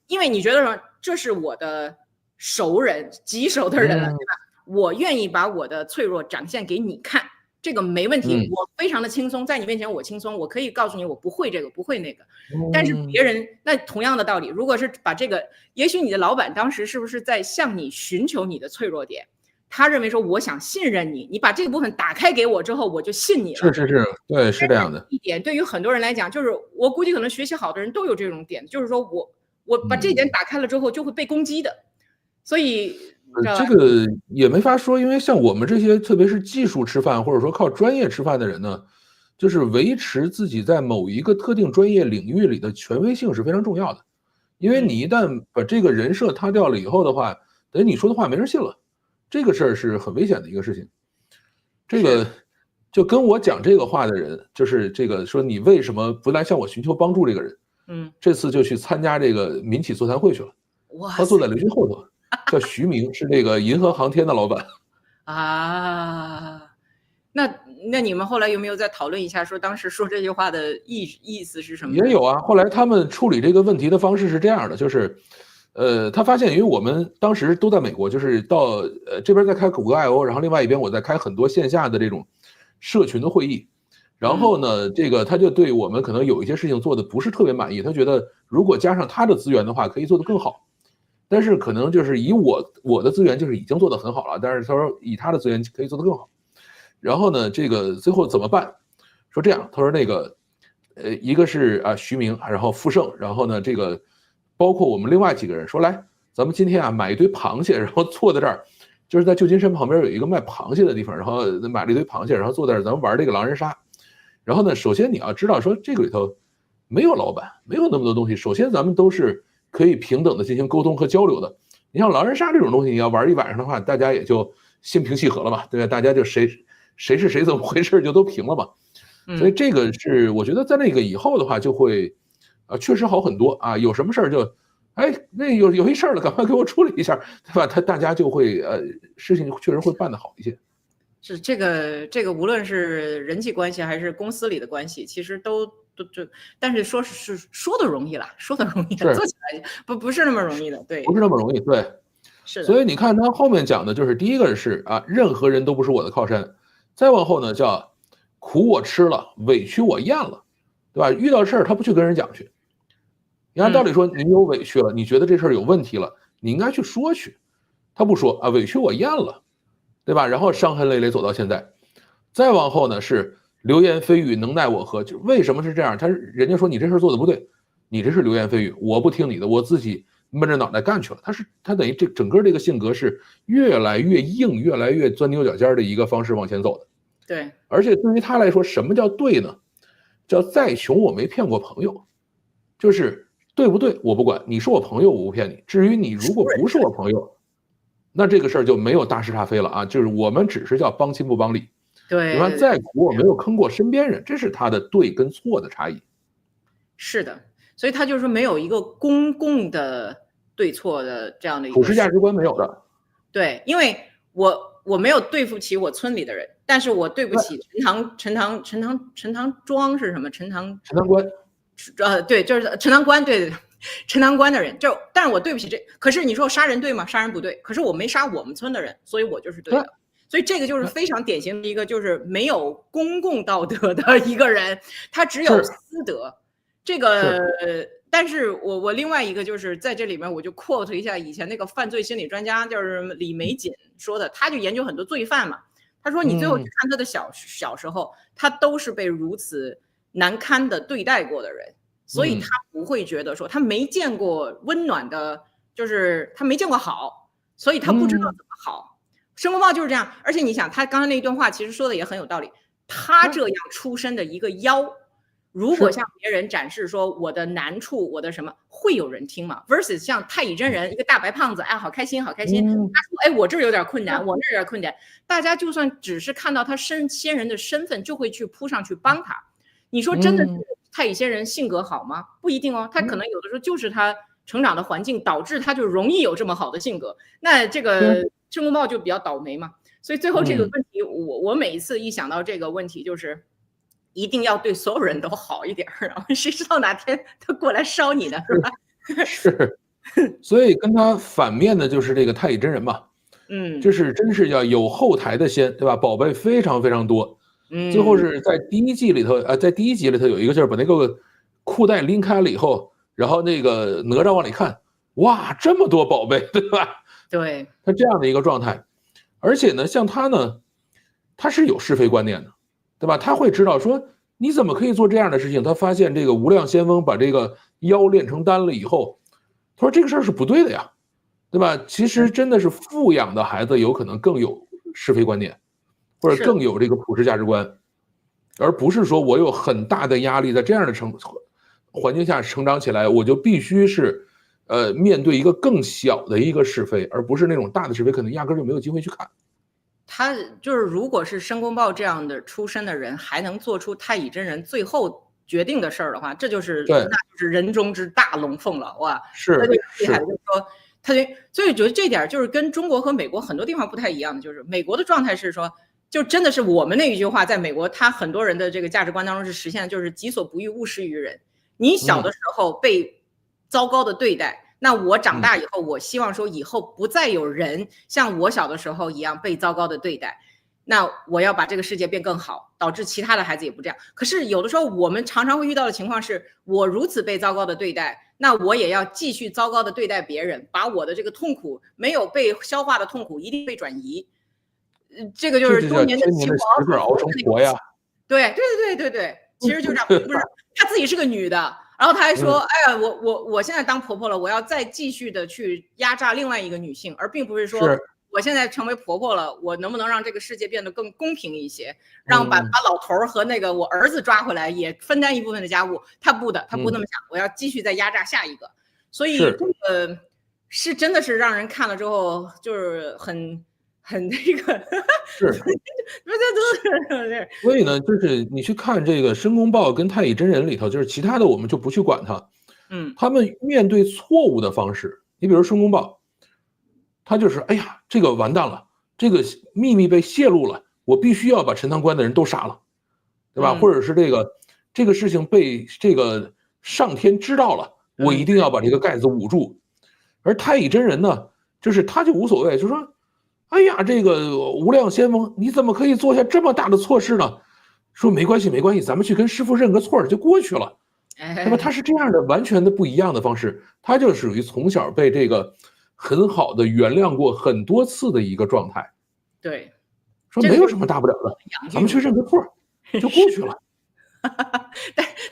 因为你觉得说这是我的熟人棘手的人了，对吧？我愿意把我的脆弱展现给你看，这个没问题，我非常的轻松，在你面前我轻松，我可以告诉你我不会这个不会那个。但是别人那同样的道理，如果是把这个，也许你的老板当时是不是在向你寻求你的脆弱点？他认为说我想信任你，你把这个部分打开给我之后，我就信你了。是，对，是这样的。一点对于很多人来讲，就是我估计可能学习好的人都有这种点，就是说我把这点打开了之后就会被攻击的，所以这个也没法说，因为像我们这些特别是技术吃饭或者说靠专业吃饭的人呢，就是维持自己在某一个特定专业领域里的权威性是非常重要的。因为你一旦把这个人设塌掉了以后的话，等于你说的话没人信了，这个事儿是很危险的一个事情。这个就跟我讲这个话的人，就是这个说你为什么不来向我寻求帮助这个人，这次就去参加这个民企座谈会去了。他坐在刘军后头，叫徐明，是这个银河航天的老板。啊，那你们后来有没有再讨论一下，说当时说这句话的意思是什么？也有啊，后来他们处理这个问题的方式是这样的，就是他发现，因为我们当时都在美国，就是到这边在开谷歌 I/O， 然后另外一边我在开很多线下的这种社群的会议，然后呢，这个他就对我们可能有一些事情做的不是特别满意，他觉得如果加上他的资源的话，可以做得更好，但是可能就是以我的资源就是已经做得很好了，但是他说以他的资源可以做得更好，然后呢，这个最后怎么办？说这样，他说那个一个是徐明，然后傅盛，然后呢这个。包括我们另外几个人说，来，咱们今天买一堆螃蟹，然后坐在这儿，就是在旧金山旁边有一个卖螃蟹的地方，然后买了一堆螃蟹，然后坐在这儿，咱们玩这个狼人杀。然后呢，首先你要知道说这个里头没有老板，没有那么多东西。首先咱们都是可以平等的进行沟通和交流的。你像狼人杀这种东西，你要玩一晚上的话，大家也就心平气和了嘛，对吧？大家就谁是谁怎么回事就都平了嘛。所以这个是我觉得在那个以后的话就会。确实好很多啊！有什么事儿就，那有一事儿了，赶快给我处理一下，对吧？大家就会事情确实会办得好一些。是这个，无论是人际关系还是公司里的关系，其实都，但是说的容易了，说的容易了，做起来不是那么容易的，对，不是那么容易，对，是的。所以你看他后面讲的就是第一个是任何人都不是我的靠山，再往后呢叫苦我吃了，委屈我咽了，对吧？遇到事儿他不去跟人讲去。你按道理说，你有委屈了，你觉得这事儿有问题了，你应该去说去。他不说委屈我咽了，对吧？然后伤痕累累走到现在，再往后呢是流言蜚语，能奈我何？就为什么是这样？人家说你这事儿做的不对，你这是流言蜚语，我不听你的，我自己闷着脑袋干去了。他等于整个这个性格是越来越硬，越来越钻牛角尖的一个方式往前走的。对，而且对于他来说，什么叫对呢？叫再穷我没骗过朋友，就是。对不对？我不管，你是我朋友，我不骗你。至于你如果不是我朋友，那这个事儿就没有大是大非了啊。就是我们只是叫帮亲不帮理。对，你看再苦我没有坑过身边人，这是他的对跟错的差异。是的，所以他就是没有一个公共的对错的这样的一个普世价值观没有的。对，因为我没有对付起我村里的人，但是我对不起陈塘庄是什么？陈塘关。对，就是陈塘关，对，陈塘关的人，但是我对不起这，可是你说杀人对吗？杀人不对，可是我没杀我们村的人，所以我就是对的。所以这个就是非常典型的一个就是没有公共道德的一个人，他只有私德。这个，但是我另外一个就是在这里面我就 quote 一下以前那个犯罪心理专家，就是李玫瑾说的，他就研究很多罪犯嘛，他说你最后去看他的小时候，他都是被如此难堪的对待过的人，所以他不会觉得说他没见过温暖的，就是他没见过好，所以他不知道怎么好。申公豹就是这样，而且你想他刚才那一段话其实说的也很有道理，他这样出身的一个妖，如果向别人展示说我的难处，我的什么，会有人听吗 ？versus 像太乙真人一个大白胖子，哎，好开心，好开心。他说，哎，我这儿有点困难，我那儿有点困难，大家就算只是看到他仙人的身份，就会去扑上去帮他。你说真的是太乙仙人性格好吗？不一定哦，他可能有的时候就是他成长的环境导致他就容易有这么好的性格。那这个申公豹就比较倒霉嘛，所以最后这个问题，我每一次一想到这个问题，就是一定要对所有人都好一点，然后谁知道哪天他过来烧你呢，是吧？是，所以跟他反面的就是这个太乙真人嘛，就是真是要有后台的仙，对吧？宝贝非常非常多，最后是在第一集里头有一个就是把那个裤带拎开了以后，然后那个哪吒往里看，哇，这么多宝贝，对吧？对，他这样的一个状态，而且呢，像他呢，他是有是非观念的，对吧？他会知道说你怎么可以做这样的事情？他发现这个无量仙翁把这个妖炼成丹了以后，他说这个事儿是不对的呀，对吧？其实真的是富养的孩子有可能更有是非观念，或者更有这个普世价值观，而不是说我有很大的压力，在这样的环境下成长起来，我就必须是面对一个更小的一个是非，而不是那种大的是非，可能压根就没有机会去看。他就是，如果是申公豹这样的出身的人，还能做出太乙真人最后决定的事儿的话，那就是人中之大龙凤了，哇！是厉害的，就是说，所以觉得这点就是跟中国和美国很多地方不太一样的，就是美国的状态是说，就真的是我们那一句话，在美国，他很多人的这个价值观当中是实现的，就是己所不欲，勿施于人。你小的时候被糟糕的对待。那我长大以后，我希望说以后不再有人像我小的时候一样被糟糕的对待，那我要把这个世界变更好，导致其他的孩子也不这样。可是有的时候我们常常会遇到的情况是，我如此被糟糕的对待，那我也要继续糟糕的对待别人，把我的这个痛苦没有被消化的痛苦一定被转移。这个就是多年的辛苦熬成婆呀。对，其实就这样，不是她自己是个女的。然后他还说，哎呀，我现在当婆婆了，我要再继续的去压榨另外一个女性，而并不是说我现在成为婆婆了，我能不能让这个世界变得更公平一些，让把老头和那个我儿子抓回来，也分担一部分的家务。他不那么想，我要继续再压榨下一个。所以这个是真的是让人看了之后就是很那个是，所以呢，就是你去看这个申公豹跟太乙真人里头，就是其他的我们就不去管他，他们面对错误的方式，你比如申公豹，他就是哎呀，这个完蛋了，这个秘密被泄露了，我必须要把陈塘关的人都杀了，对吧？或者是这个事情被这个上天知道了，我一定要把这个盖子捂住。而太乙真人呢，就是他就无所谓，就说哎呀，这个无量仙翁，你怎么可以做下这么大的错事呢？说没关系，咱们去跟师傅认个错就过去了。那么他是这样的，完全的不一样的方式，他就属于从小被这个很好的原谅过很多次的一个状态。对，说没有什么大不了的，咱们去认个错就过去了。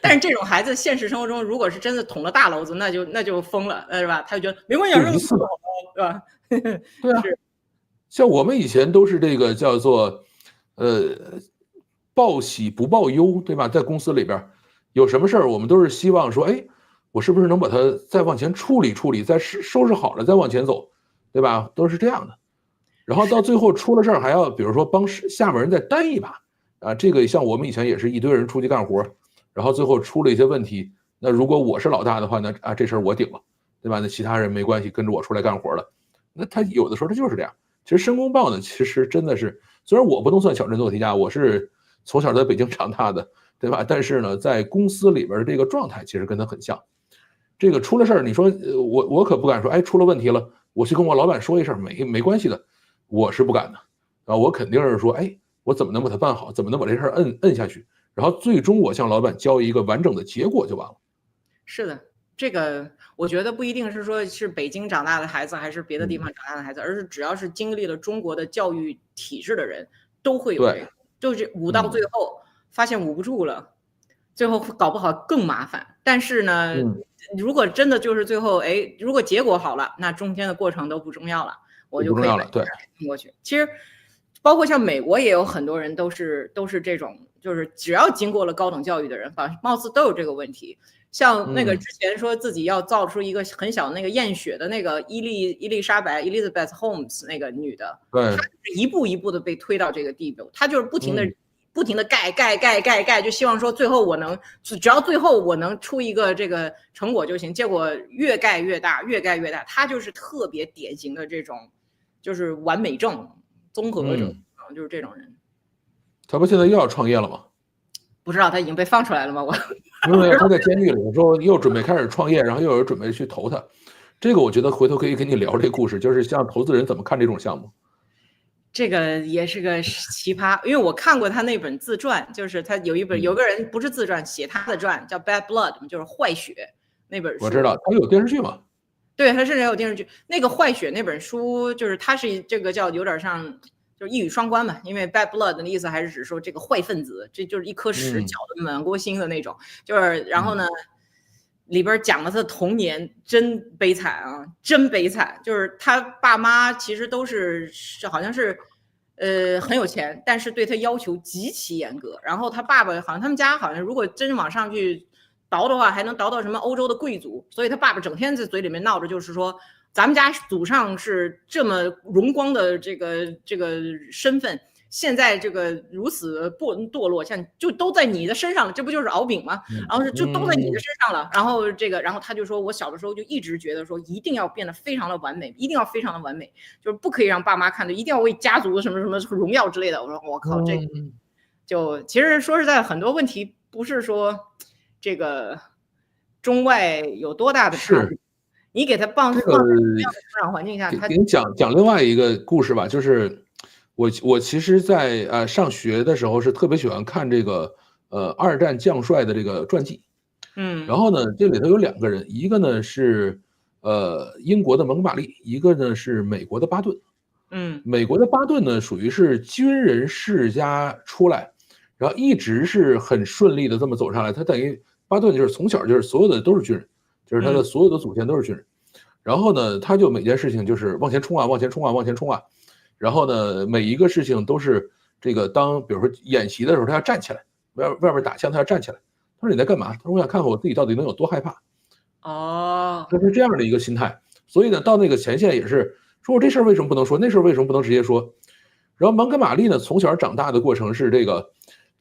但是这种孩子，现实生活中如果是真的捅了大娄子，那就疯了，是吧？他就觉得没关系，认错，对吧？对啊。像我们以前都是这个叫做，报喜不报忧，对吧？在公司里边，有什么事儿，我们都是希望说，哎，我是不是能把它再往前处理处理，再收拾好了再往前走，对吧？都是这样的。然后到最后出了事儿，还要比如说帮下面人再担一把啊。这个像我们以前也是一堆人出去干活，然后最后出了一些问题，那如果我是老大的话，那这事儿我顶了，对吧？那其他人没关系，跟着我出来干活了。那他有的时候他就是这样。其实申公豹呢，其实真的是，虽然我不能算小镇做题家，我是从小在北京长大的，对吧？但是呢，在公司里边的这个状态其实跟他很像。这个出了事儿，你说我可不敢说，哎，出了问题了，我去跟我老板说一声，没关系的，我是不敢的啊。我肯定是说，哎，我怎么能把它办好，怎么能把这事儿摁下去，然后最终我向老板交一个完整的结果就完了。是的。这个我觉得不一定是说是北京长大的孩子还是别的地方长大的孩子，而是只要是经历了中国的教育体制的人都会有这个，就是捂到最后发现捂不住了，最后搞不好更麻烦。但是呢，如果真的就是最后如果结果好了，那中间的过程都不重要了，我就可以对听过去。其实包括像美国也有很多人都是这种，就是只要经过了高等教育的人，貌似都有这个问题。像那个之前说自己要造出一个很小的那个验血的那个伊丽莎白 Elizabeth Holmes 那个女的，她是一步一步的被推到这个地步，她就是不停的盖，就希望说最后只要最后我能出一个这个成果就行。结果越盖越大，她就是特别典型的这种就是完美症综合者，就是这种人。他不现在又要创业了吗？不知道他已经被放出来了吗？因为他在监狱里说又准备开始创业，然后又有人准备去投他。这个我觉得回头可以跟你聊这故事，就是像投资人怎么看这种项目。这个也是个奇葩，因为我看过他那本自传，就是他有个人不是自传，写他的传叫《Bad Blood》，就是坏血那本书。我知道他有电视剧嘛？对，他甚至有电视剧。那个坏血那本书，就是他是这个叫有点像。就是一语双关嘛，因为 bad blood 的意思还是指说这个坏分子，这就是一颗屎搅得满锅腥的那种。就是然后呢，里边讲了他的童年，真悲惨啊，真悲惨。就是他爸妈其实都是好像是很有钱，但是对他要求极其严格。然后他爸爸好像他们家好像如果真往上去倒的话，还能倒到什么欧洲的贵族。所以他爸爸整天在嘴里面闹着，就是说。咱们家祖上是这么荣光的这个身份，现在这个如此堕落，像就都在你的身上了，这不就是敖丙吗？然后就都在你的身上了。然后然后他就说，我小的时候就一直觉得说，一定要变得非常的完美，一定要非常的完美，就是不可以让爸妈看到，一定要为家族什么什么荣耀之类的。我说我靠，这就其实说实在，很多问题不是说这个中外有多大的差别。你给他放在什么样的成长环境下，他给你讲另外一个故事吧，就是我其实在上学的时候是特别喜欢看这个二战将帅的这个传记，然后呢这里头有2个人，一个呢是英国的蒙哥马利，一个呢是美国的巴顿，美国的巴顿呢属于是军人世家出来，然后一直是很顺利的这么走上来，他等于巴顿就是从小就是所有的都是军人。就是他的所有的祖先都是军人，然后呢，他就每件事情就是往前冲啊，往前冲啊，往前冲啊，然后呢，每一个事情都是这个比如说演习的时候，他要站起来，外面打枪，他要站起来。他说你在干嘛？他说我想看看我自己到底能有多害怕。他是这样的一个心态。所以呢，到那个前线也是说我这事儿为什么不能说，那事儿为什么不能直接说？然后蒙哥马利呢，从小长大的过程是这个，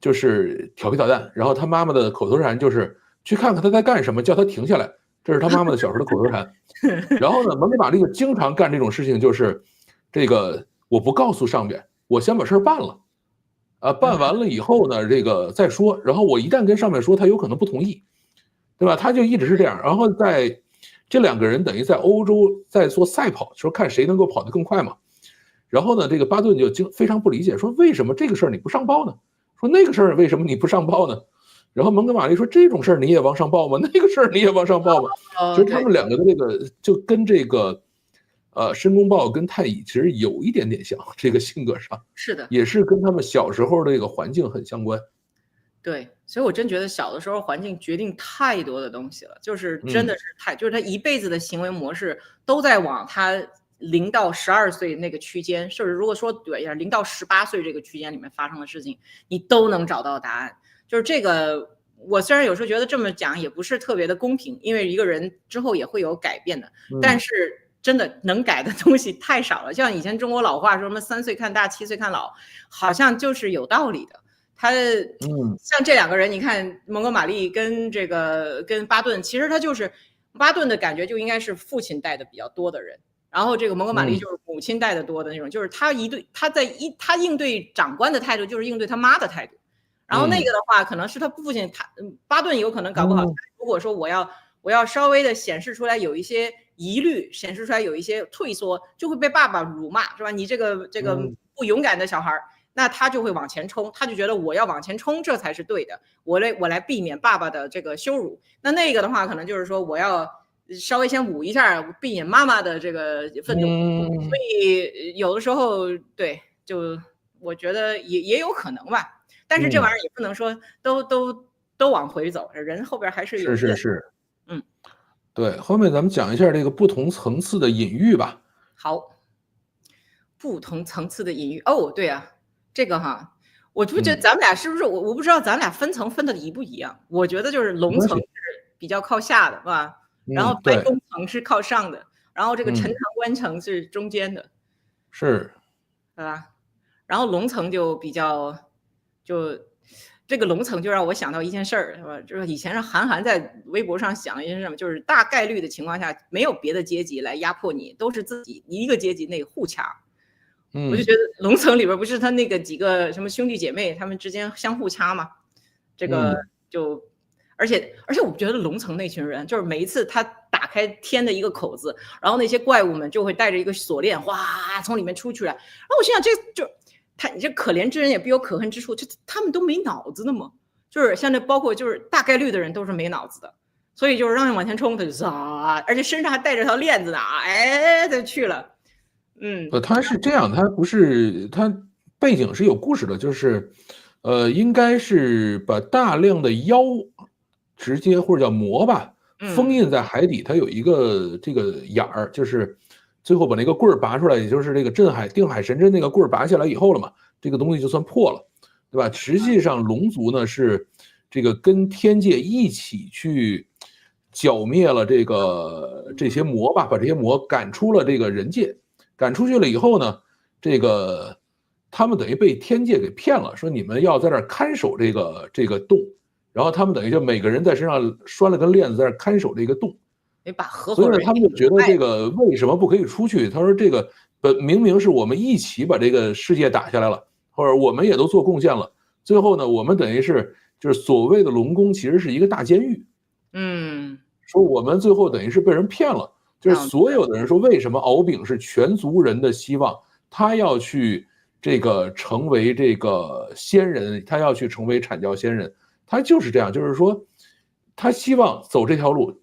就是调皮捣蛋，然后他妈妈的口头禅就是去看看他在干什么，叫他停下来。这是他妈妈的小时候的口头禅。然后呢，蒙哥马利经常干这种事情，就是这个我不告诉上边，我先把事儿办了，办完了以后呢，这个再说。然后我一旦跟上面说，他有可能不同意，对吧？他就一直是这样。然后在这2个人等于在欧洲在做赛跑，说看谁能够跑得更快嘛。然后呢，这个巴顿就非常不理解，说为什么这个事儿你不上报呢？说那个事儿为什么你不上报呢？然后蒙哥马利说：“这种事儿你也往上报吗？那个事儿你也往上报吗？”其实他们2个的这个就跟这个，申公豹跟太乙其实有一点点像，这个性格上是的，也是跟他们小时候的这个环境很相关。对，所以我真觉得小的时候环境决定太多的东西了，就是真的是就是他一辈子的行为模式都在往他0到12岁那个区间，甚至如果说对0到18岁这个区间里面发生的事情，你都能找到答案。就是这个，我虽然有时候觉得这么讲也不是特别的公平，因为一个人之后也会有改变的，但是真的能改的东西太少了。像以前中国老话说什么3岁看大，7岁看老，好像就是有道理的。他像这2个人，你看蒙哥马利跟巴顿，其实他就是巴顿的感觉就应该是父亲带的比较多的人，然后这个蒙哥马利就是母亲带的多的那种，就是他应对长官的态度就是应对他妈的态度。然后那个的话，可能是他父亲，巴顿有可能搞不好，如果说我要稍微的显示出来有一些疑虑，显示出来有一些退缩，就会被爸爸辱骂，是吧？你这个不勇敢的小孩，那他就会往前冲，他就觉得我要往前冲，这才是对的，我来避免爸爸的这个羞辱。那个的话，可能就是说我要稍微先捂一下，避免妈妈的这个愤怒。所以有的时候，对，就我觉得也有可能吧。但是这玩意儿也不能说都往回走，人后边还是有是，对，后面咱们讲一下这个不同层次的隐喻吧。好，不同层次的隐喻对啊，这个哈，我就觉得咱们俩是不是我不知道咱俩分层分的一不一样？我觉得就是笼层是比较靠下的，是吧？然后白宫层是靠上的，然后这个陈塘关层是中间的，是，对吧？然后笼层就比较。就这个笼层就让我想到一件事儿，是吧？就是以前是韩寒在微博上想一件什么，就是大概率的情况下，没有别的阶级来压迫你，都是自己一个阶级内互掐。我就觉得龙层里边不是他那个几个什么兄弟姐妹，他们之间相互掐嘛，这个就，而且我觉得龙层那群人，就是每一次他打开天的一个口子，然后那些怪物们就会带着一个锁链，哗从里面出去了。然后我心想，这就你这可怜之人也必有可恨之处，这他们都没脑子的嘛，就是像这包括就是大概率的人都是没脑子的。所以就是让人往前冲，他就而且身上还带着条链子呢，哎，就去了。他是这样，他不是他背景是有故事的，就是应该是把大量的妖直接或者叫魔吧封印在海底，它有一个这个眼儿，就是最后把那个棍儿拔出来，也就是这个定海神针那个棍儿拔下来以后了嘛，这个东西就算破了，对吧？实际上龙族呢是这个跟天界一起去剿灭了这些魔吧，把这些魔赶出了这个人界，赶出去了以后呢，这个他们等于被天界给骗了，说你们要在这儿看守这个洞，然后他们等于就每个人在身上拴了根链子在这儿看守这个洞，所以呢他们就觉得这个为什么不可以出去？他说这个明明是我们一起把这个世界打下来了，或者我们也都做贡献了，最后呢我们等于就是所谓的龙宫其实是一个大监狱。说我们最后等于是被人骗了，就是所有的人说为什么敖丙是全族人的希望，他要去这个成为这个仙人，他要去成为阐教仙人，他就是这样，就是说他希望走这条路，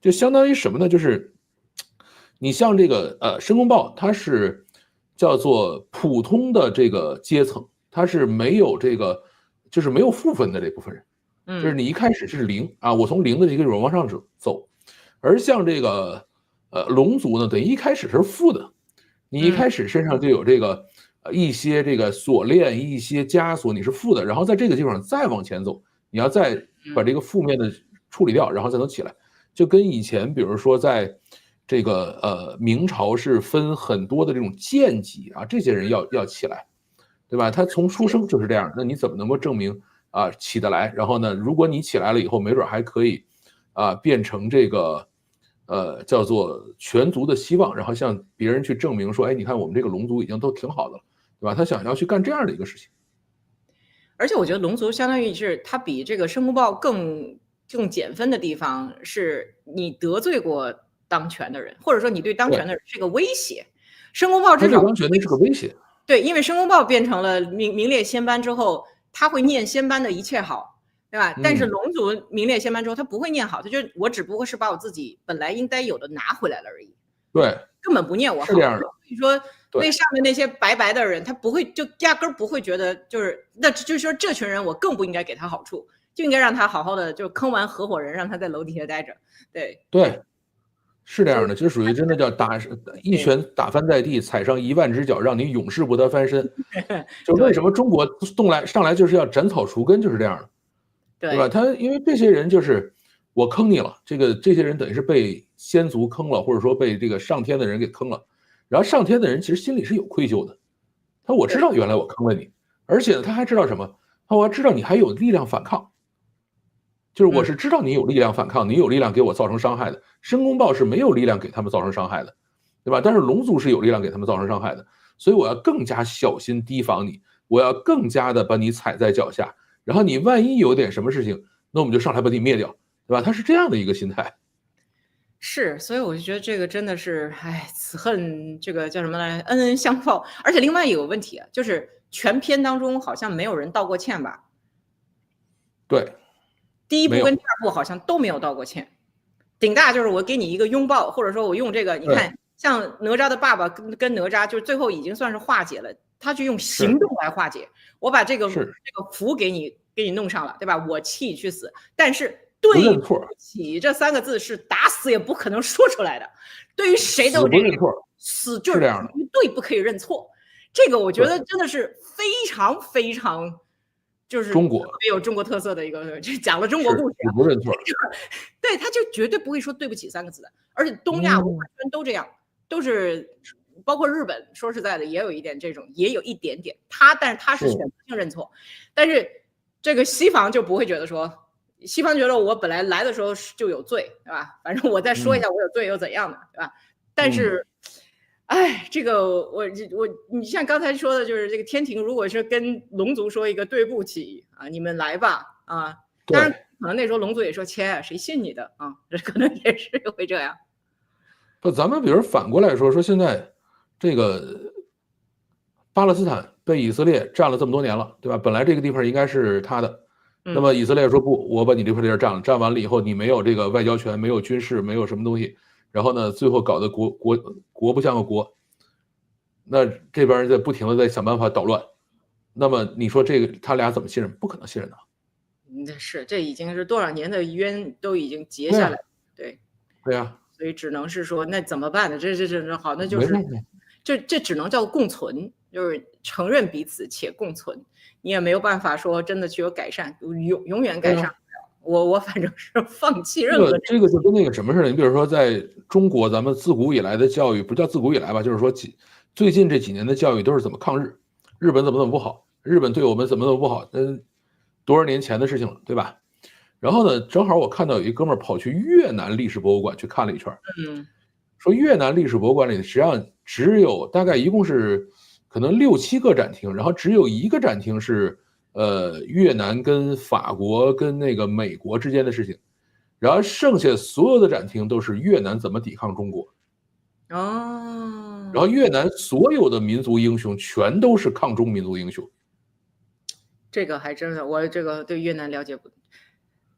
就相当于什么呢？就是你像这个申公豹，他是叫做普通的这个阶层，他是没有这个就是没有负分的这部分人。就是你一开始是零啊，我从零的这个往上走，而像这个龙族呢，等于一开始是负的，你一开始身上就有这个一些这个锁链、一些枷锁，你是负的，然后在这个地方再往前走，你要再把这个负面的处理掉，然后才能起来。就跟以前比如说在这个明朝是分很多的这种贱籍啊，这些人要起来，对吧？他从出生就是这样，那你怎么能够证明？起得来，然后呢，如果你起来了以后，没准还可以变成这个叫做全族的希望，然后向别人去证明说，哎，你看我们这个龙族已经都挺好的了，对吧？他想要去干这样的一个事情。而且我觉得龙族相当于是他比这个申公豹更减分的地方是你得罪过当权的人，或者说你对当权的人是个威胁。申公豹至少当权的是个威胁。对，因为申公豹变成了名列仙班之后。他会念仙班的一切好，对吧？但是龙族名列仙班之后，他不会念好，他就我只不过是把我自己本来应该有的拿回来了而已。对，根本不念我好。是这样的。所以说，那上面那些白的人，他不会就压根不会觉得那就是说这群人我更不应该给他好处，就应该让他好好的就坑完合伙人，让他在楼底下待着。对。是这样的，就属于真的叫一拳打翻在地，踩上1万只脚，让你永世不得翻身。就为什么中国上来就是要斩草除根，就是这样的，对吧？因为这些人就是我坑你了，这些人等于是被仙族坑了，或者说被这个上天的人给坑了，然后上天的人其实心里是有愧疚的，我知道原来我坑了你，而且他还知道什么？我知道你还有力量反抗。就是我是知道你有力量反抗，你有力量给我造成伤害的。申公豹是没有力量给他们造成伤害的，对吧？但是龙族是有力量给他们造成伤害的，所以我要更加小心提防你，我要更加的把你踩在脚下，然后你万一有点什么事情，那我们就上来把你灭掉，对吧？他是这样的一个心态。是，所以我就觉得这个真的是，此恨这个叫什么来，恩恩相报。而且另外有个问题啊，就是全篇当中好像没有人道过歉吧？对。第一部跟第二部好像都没有道过歉，顶大就是我给你一个拥抱，或者说我用这个，你看像哪吒的爸爸跟哪吒，就是最后已经算是化解了，他去用行动来化解。我把这个符给你弄上了，对吧？我气去死，但是对不起这3个字是打死也不可能说出来的，对于谁都不认错，死就是绝对不可以认错。这个我觉得真的是非常非常。就是中国没有中国特色的一个，就讲了中国故事，不认错，对，他就绝对不会说对不起3个字的。而且东亚文化圈都这样，都是包括日本，说实在的也有一点这种，也有一点点。但是他是选择性认错，但是这个西方就不会觉得说，西方觉得我本来来的时候就有罪，对吧？反正我再说一下我有罪又怎样的，对吧？但是。哎，这个你像刚才说的，就是这个天庭，如果是跟龙族说一个对不起啊，你们来吧啊，当然对，可能那时候龙族也说切，谁信你的啊，这可能也是会这样。不，咱们比如反过来说，说现在这个巴勒斯坦被以色列占了这么多年了，对吧？本来这个地方应该是他的，那么嗯以色列说不，我把你这块地儿占了，占完了以后，你没有这个外交权，没有军事，没有什么东西，然后呢，最后搞得国不像个国，那这边人在不停的在想办法捣乱，那么你说这个他俩怎么信任？不可能信任的。这已经是多少年的冤都已经结对呀，下来了，对，对呀，所以只能是说那怎么办呢？这好，那就是没办法。这只能叫共存，就是承认彼此且共存，你也没有办法说真的去有改善，永远改对呀，善不了。我反正是放弃这任何个这个就跟那个什么似的，你比如说在中国，咱们自古以来的教育，不叫自古以来吧，就是说最近这几年的教育都是怎么抗日，日本怎么不好，日本对我们怎么不好，多少年前的事情了，对吧？然后呢，正好我看到有一哥们儿跑去越南历史博物馆去看了一圈，嗯说越南历史博物馆里实际上只有大概一共是可能6、7个展厅，然后只有一个展厅是越南跟法国跟那个美国之间的事情，然后剩下所有的展厅都是越南怎么抵抗中国，然后哦，越南所有的民族英雄全都是抗中民族英雄。这个还真的，我这个对越南了解不，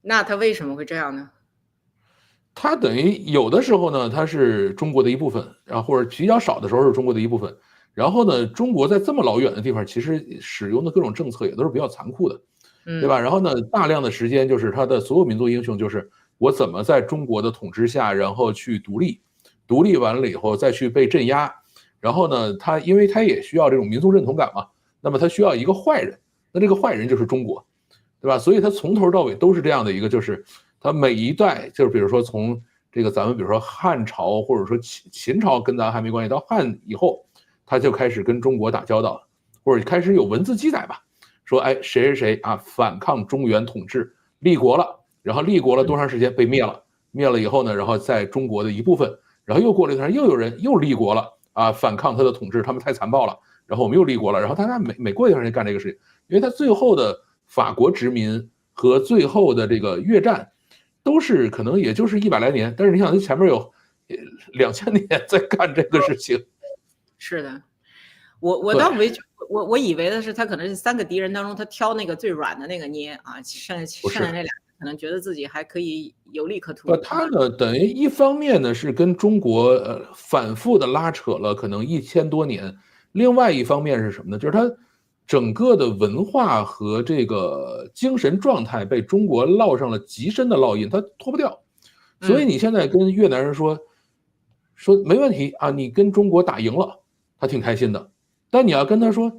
那他为什么会这样呢？它等于有的时候呢，它是中国的一部分，然后或者比较少的时候是中国的一部分。然后呢，中国在这么老远的地方，其实使用的各种政策也都是比较残酷的，对吧？嗯然后呢，大量的时间就是他的所有民族英雄，就是我怎么在中国的统治下，然后去独立，独立完了以后再去被镇压，然后呢，因为他也需要这种民族认同感嘛，那么他需要一个坏人，那这个坏人就是中国，对吧？所以他从头到尾都是这样的一个，就是他每一代，就是比如说从这个咱们比如说汉朝或者说秦朝跟咱还没关系，到汉以后，他就开始跟中国打交道，或者开始有文字记载吧，说哎谁谁谁啊反抗中原统治，立国了，然后立国了多长时间被灭了，灭了以后呢，然后在中国的一部分，然后又过了一段又有人又立国了啊，反抗他的统治，他们太残暴了，然后我们又立国了，然后他每过一段时间干这个事情，因为他最后的法国殖民和最后的这个越战，都是可能也就是100来年，但是你想，他前面有2000年在干这个事情。是的，我对，倒没觉，我以为的是他可能是3个敌人当中，他挑那个最软的那个捏啊，不是，剩下那俩可能觉得自己还可以有利可图。他呢，等于一方面呢是跟中国反复的拉扯了可能1000多年，另外一方面是什么呢？就是他整个的文化和这个精神状态被中国烙上了极深的烙印，他脱不掉。所以嗯你现在跟越南人说没问题啊，你跟中国打赢了，他挺开心的。但你要跟他说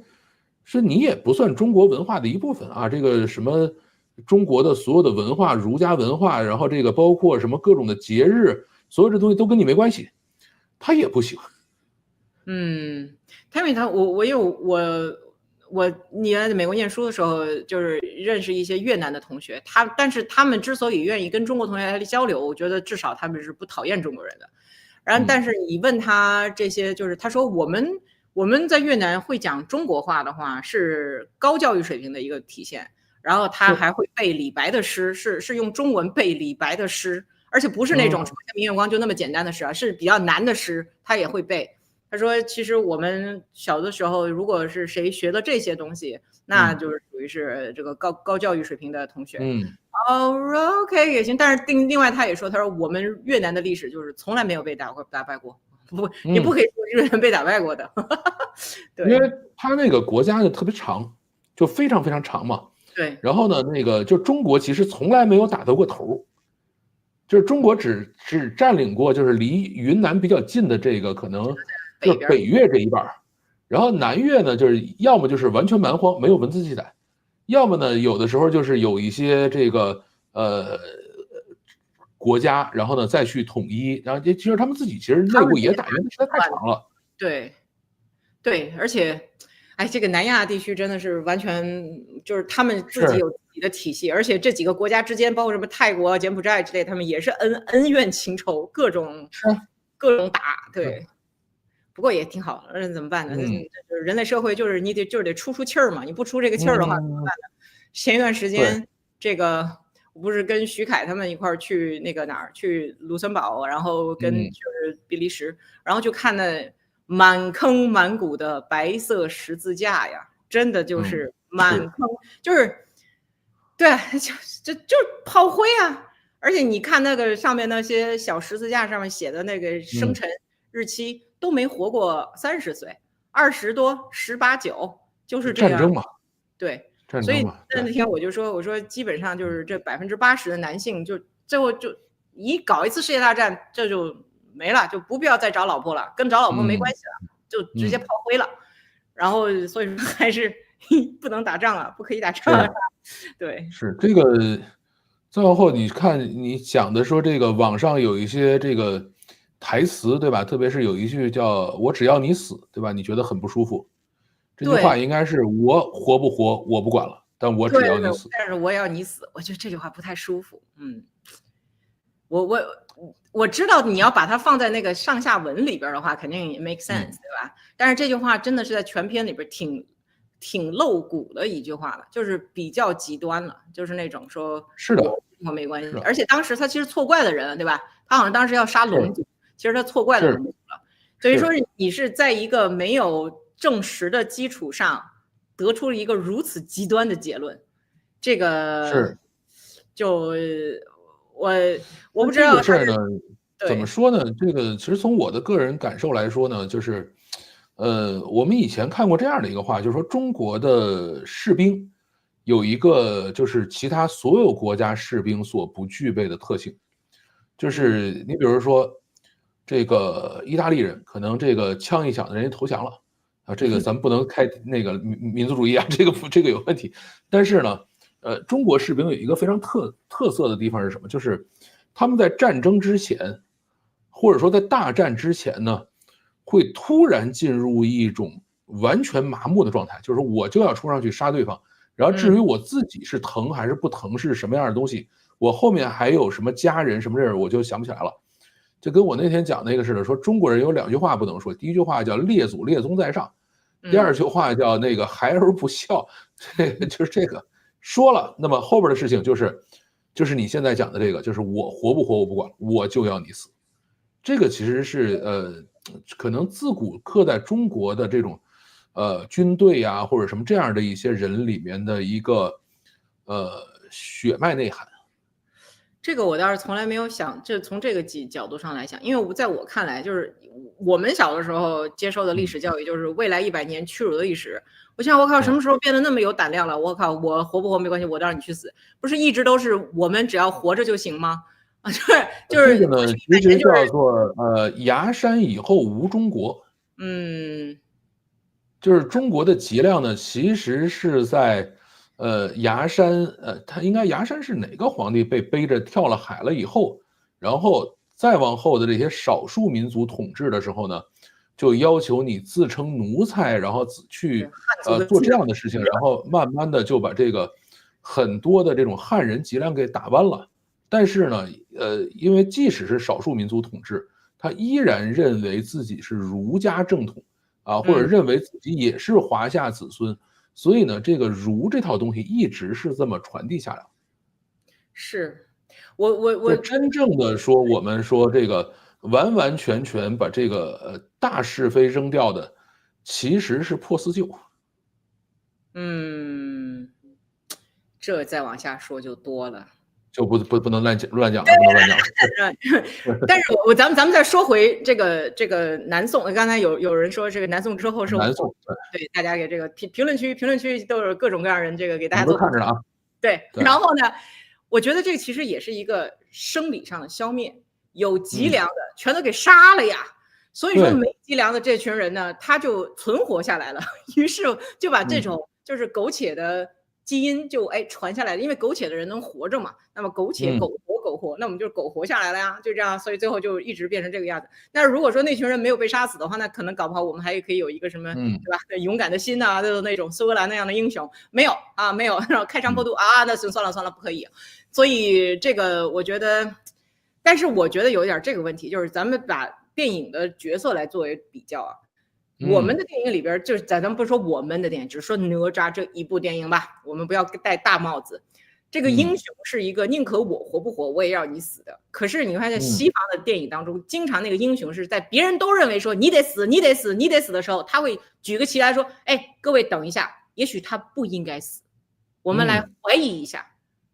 你也不算中国文化的一部分啊，这个什么中国的所有的文化，儒家文化，然后这个包括什么各种的节日，所有这东西都跟你没关系，他也不行。嗯，因为你在美国念书的时候，就是认识一些越南的同学，但是他们之所以愿意跟中国同学来交流，我觉得至少他们是不讨厌中国人的。然后，但是你问他这些，就是他说我们在越南会讲中国话的话，是高教育水平的一个体现。然后他是，还会背李白的诗，是用中文背李白的诗，而且不是那种什么明月光就那么简单的诗啊，是比较难的诗，他也会背。他说，其实我们小的时候，如果是谁学了这些东西，那就是属于是这个高教育水平的同学。嗯，哦，OK 也行，但是另外他也说，他说我们越南的历史就是从来没有被打败过，你不可以说越南被打败过的。对，因为他那个国家就特别长，就非常非常长嘛。对，然后呢，那个就中国其实从来没有打到过头，就是中国只占领过就是离云南比较近的这个可能就是北越这一半，然后南越呢就是要么就是完全蛮荒没有文字记载，要么呢有的时候就是有一些这个国家，然后呢再去统一，然后其实他们自己其实内部也打，因为实在太长了。对，对，而且，哎，这个南亚地区真的是完全就是他们自己是，有自己的体系，而且这几个国家之间，包括什么泰国、柬埔寨之类，他们也是恩怨情仇，各种是啊，各种打，是，对，不过也挺好，那怎么办呢？就是人类社会就是你得出气儿嘛，你不出这个气儿的话怎么办呢？前一段时间这个我不是跟徐凯他们一块儿去那个哪儿去卢森堡，然后跟就是比利时，然后就看那满坑满谷的白色十字架呀，真的就是满坑，就是对，就是炮灰啊。而且你看那个上面那些小十字架上面写的那个生辰日期，都没活过30岁，20多18、9，就是这样。战争嘛，对，战所以争嘛，那天我就说，我说基本上就是这80%的男性就最后就一搞一次世界大战，这就没了，就不必要再找老婆了，跟找老婆没关系了，就直接炮灰了。然后所以说还是不能打仗啊，不可以打仗啊。对，是这个。再往后你看你讲的说这个网上有一些这个台词，对吧？特别是有一句叫“我只要你死”，对吧？你觉得很不舒服。这句话应该是我活不活我不管了，但我只要你死。但是我要你死，我觉得这句话不太舒服。我知道你要把它放在那个上下文里边的话，肯定也 make sense，对吧？但是这句话真的是在全篇里边挺露骨的一句话了，就是比较极端了，就是那种说是的，我没关系。而且当时他其实错怪了人了，对吧？他好像当时要杀龙族，其实他错怪了龙族了。所以说你是在一个没有证实的基础上得出了一个如此极端的结论，这个就我不知道这个事儿呢，怎么说呢？这个其实从我的个人感受来说呢，就是我们以前看过这样的一个话，就是说中国的士兵有一个就是其他所有国家士兵所不具备的特性，就是你比如说这个意大利人可能这个枪一响，人家投降了啊，这个咱们不能开那个民族主义啊，这个有问题。但是呢，中国士兵有一个非常特色的地方是什么？就是他们在战争之前，或者说在大战之前呢，会突然进入一种完全麻木的状态，就是我就要冲上去杀对方，然后至于我自己是疼还是不疼，是什么样的东西，我后面还有什么家人什么事我就想不起来了。就跟我那天讲那个似的，说中国人有2句话不能说，第一句话叫列祖列宗在上，第2句话叫那个孩儿不孝，就是这个说了，那么后边的事情就是你现在讲的这个，就是我活不活我不管，我就要你死。这个其实是可能自古刻在中国的这种军队呀或者什么这样的一些人里面的一个血脉内涵。这个我倒是从来没有想，这从这个角度上来想，因为在我看来，就是我们小的时候接受的历史教育，就是未来100年屈辱的历史。我想，我靠，什么时候变得那么有胆量了？我靠，我活不活没关系，我让你去死，不是一直都是我们只要活着就行吗？啊，就是这个呢，其实叫做崖山以后无中国。就是中国的脊梁呢，其实是在崖山，他应该崖山是哪个皇帝被背着跳了海了以后，然后再往后的这些少数民族统治的时候呢，就要求你自称奴才，然后去做这样的事情，然后慢慢的就把这个很多的这种汉人脊梁给打弯了。但是呢，因为即使是少数民族统治，他依然认为自己是儒家正统啊，或者认为自己也是华夏子孙。所以呢，这个儒这套东西一直是这么传递下来。是，我真正的说，我们说这个完完全全把这个大是非扔掉的，其实是破四旧。这再往下说就多了。就不能乱讲了，不能乱讲了。但是咱们再说回这个南宋，刚才有人说这个南宋之后是南宋，对大家给这个评论区都有各种各样人这个给大家都看着啊。对，然后呢，我觉得这其实也是一个生理上的消灭，有脊梁的全都给杀了呀。所以说没脊梁的这群人呢，他就存活下来了，于是就把这种就是苟且的基因就传下来了，因为苟且的人能活着嘛，那么苟且苟活，那我们就苟活下来了呀，就这样，所以最后就一直变成这个样子。那如果说那群人没有被杀死的话，那可能搞不好我们还可以有一个什么，对吧？勇敢的心啊，就是那种苏格兰那样的英雄，没有啊，没有，然后开肠破肚啊，那算了，不可以。所以这个我觉得，但是我觉得有一点这个问题，就是咱们把电影的角色来作为比较啊。我们的电影里边，就是咱们不说我们的电影，只是说哪吒这一部电影吧，我们不要戴大帽子。这个英雄是一个宁可我活不活，我也要你死的。可是你看，在西方的电影当中，经常那个英雄是在别人都认为说你得死，你得死，你得死的时候，他会举个旗来说：“哎，各位等一下，也许他不应该死，我们来怀疑一下，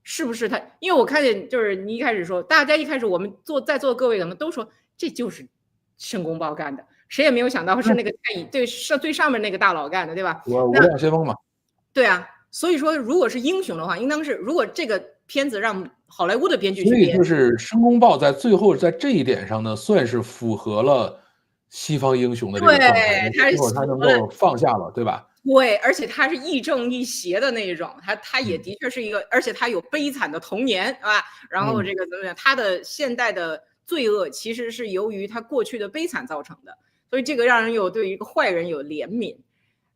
是不是他？”因为我看见就是你一开始说，大家一开始我们在座各位可能都说这就是申公豹干的，谁也没有想到是那个太乙最上面那个大佬干的，对吧？无量先锋嘛。对啊。所以说，如果是英雄的话，应当是如果这个片子让好莱坞的编剧去编，所以就是申公豹在最后在这一点上呢，算是符合了西方英雄的这个状态，最后他能够放下了，对吧？对，而且他是亦正亦邪的那一种，他也的确是一个，而且他有悲惨的童年，是吧？然后这个怎么讲，他的现代的罪恶其实是由于他过去的悲惨造成的，所以这个让人有对于一个坏人有怜悯，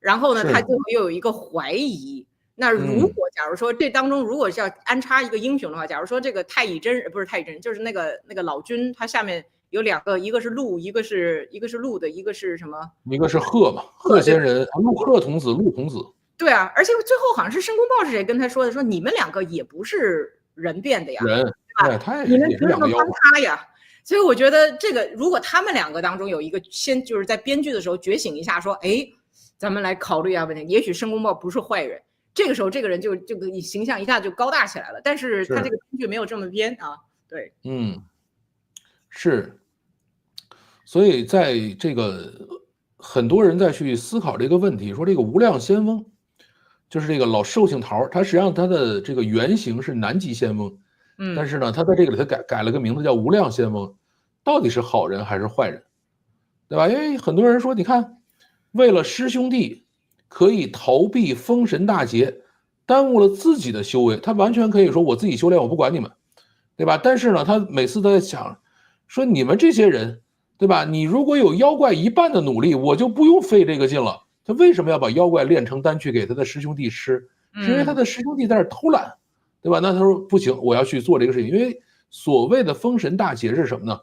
然后呢，他就又有一个怀疑。那如果假如说这当中如果是要安插一个英雄的话，假如说这个太乙真不是太乙真，就是那个老君，他下面有两个，一个是鹿，一个是鹿的，一个是什么？一个是鹤嘛，鹤仙人，鹤童子，鹿童子。对啊，而且最后好像是申公豹是谁跟他说的，说你们两个也不是人变的呀，人，对吧？你们凭什么帮他呀？所以我觉得这个如果他们两个当中有一个先就是在编剧的时候觉醒一下，说哎，咱们来考虑一下问题，也许申公豹不是坏人。这个时候，这个人就形象一下就高大起来了，但是他这个编剧没有这么编啊，对，是，所以在这个很多人在去思考这个问题，说这个无量先锋，就是这个老寿星桃，他实际上他的这个原型是南极先锋，但是呢，他在这个里他改了个名字叫无量先锋，到底是好人还是坏人，对吧？因为很多人说，你看，为了师兄弟。可以逃避封神大劫，耽误了自己的修为，他完全可以说我自己修炼，我不管你们，对吧？但是呢，他每次都在想，说你们这些人，对吧？你如果有妖怪一半的努力，我就不用费这个劲了。他为什么要把妖怪炼成丹去给他的师兄弟吃？是因为他的师兄弟在那偷懒，对吧？那他说不行，我要去做这个事情，因为所谓的封神大劫是什么呢？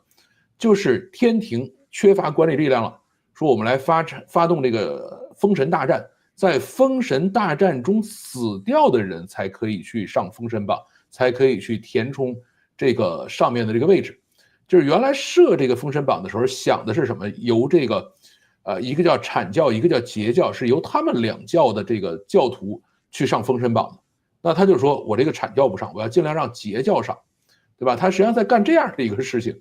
就是天庭缺乏管理力量了，说我们来发动这个封神大战。在封神大战中死掉的人才可以去上封神榜，才可以去填充这个上面的这个位置。就是原来设这个封神榜的时候想的是什么？由这个一个叫阐教，一个叫截教，是由他们两教的这个教徒去上封神榜的。那他就说我这个阐教不上，我要尽量让截教上，对吧？他实际上在干这样的一个事情。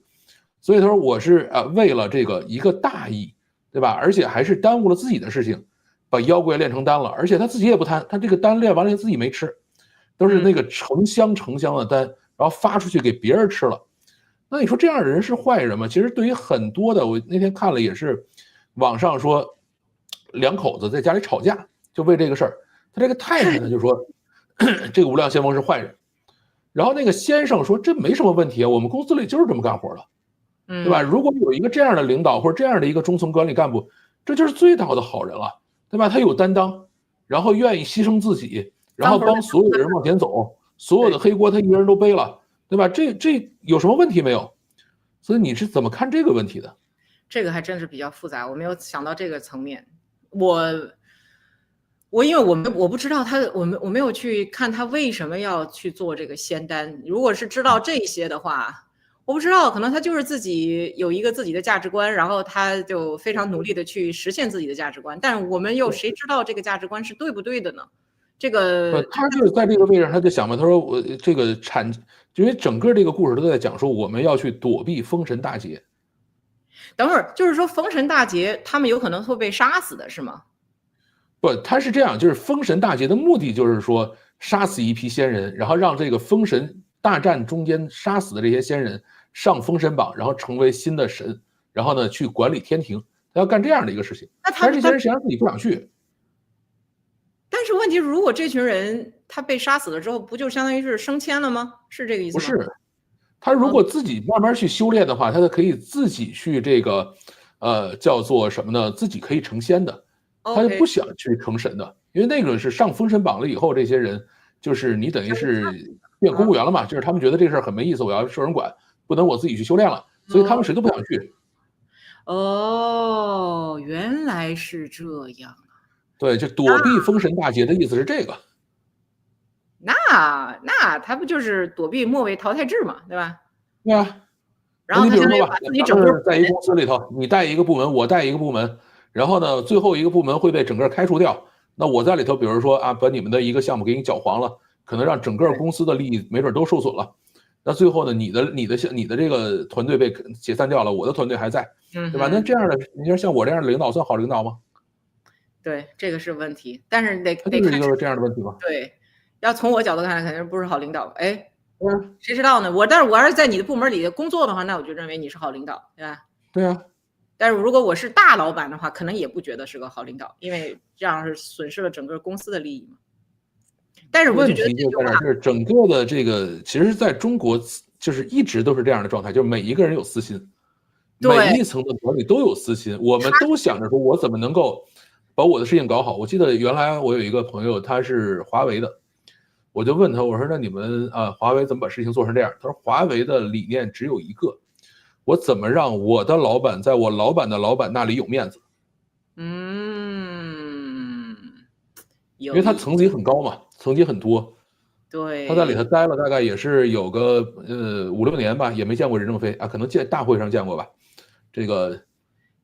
所以他说我是为了这个一个大义，对吧？而且还是耽误了自己的事情。把妖怪炼成丹了，而且他自己也不贪，他这个丹炼完了自己没吃，都是那个成箱的丹，然后发出去给别人吃了。那你说这样的人是坏人吗？其实对于很多的，我那天看了也是，网上说两口子在家里吵架，就为这个事儿。他这个太太呢就说这个无量先锋是坏人，然后那个先生说这没什么问题啊，我们公司里就是这么干活的，对吧？如果有一个这样的领导或者这样的一个中层管理干部，这就是最大的好人了。对吧？他有担当，然后愿意牺牲自己，然后帮所有人往前走，所有的黑锅他一个人都背了，对吧？这有什么问题没有？所以你是怎么看这个问题的？这个还真是比较复杂，我没有想到这个层面。因为我不知道我没有去看他为什么要去做这个仙丹。如果是知道这些的话。我不知道，可能他就是自己有一个自己的价值观，然后他就非常努力的去实现自己的价值观。但我们又谁知道这个价值观是对不对的呢？这个他就是在这个位置上，他就想嘛，他说我这个因为整个这个故事都在讲说我们要去躲避封神大劫。等会儿就是说封神大劫，他们有可能会被杀死的是吗？不，他是这样，就是封神大劫的目的就是说杀死一批仙人，然后让这个封神大战中间杀死的这些仙人上封神榜，然后成为新的神，然后呢去管理天庭，他要干这样的一个事情。但是这些人实际上自己不想去。但是问题，如果这群人他被杀死了之后，不就相当于是升迁了吗？是这个意思吗？不是，他如果自己慢慢去修炼的话，他可以自己去这个叫做什么呢？自己可以成仙的，他就不想去成神的，因为那个是上封神榜了以后，这些人就是你等于是变公务员了嘛，就是他们觉得这事儿很没意思，我要受人管，不能我自己去修炼了，所以他们谁都不想去。哦，原来是这样啊。对，就躲避封神大劫的意思是这个。那他不就是躲避末位淘汰制嘛，对吧？对啊，然后他相当于你比如说吧，把自己整个在一公司里头，你带一个部门，我带一个部门，然后呢，最后一个部门会被整个开除掉。那我在里头，比如说啊，把你们的一个项目给你搅黄了，可能让整个公司的利益没准都受损了。那最后呢，你的这个团队被解散掉了，我的团队还在，对吧？那这样的，你说像我这样的领导算好领导吗？对，这个是问题，但是得就是一个这样的问题吗？对，要从我角度看，肯定不是好领导。哎，谁知道呢？但是我要是在你的部门里工作的话，那我就认为你是好领导，对吧？对啊。但是如果我是大老板的话，可能也不觉得是个好领导，因为这样是损失了整个公司的利益嘛。但是我就觉得问题就在这儿，就是整个的这个，其实在中国就是一直都是这样的状态，就是每一个人有私心，每一层的管理都有私心，我们都想着说我怎么能够把我的事情搞好。我记得原来我有一个朋友，他是华为的，我就问他，我说那你们华为怎么把事情做成这样？他说华为的理念只有一个，我怎么让我的老板在我老板的老板那里有面子。因为他层级很高嘛，层级很多，对，他在里头待了大概也是有个5-6年吧，也没见过任正非啊，可能大会上见过吧。这个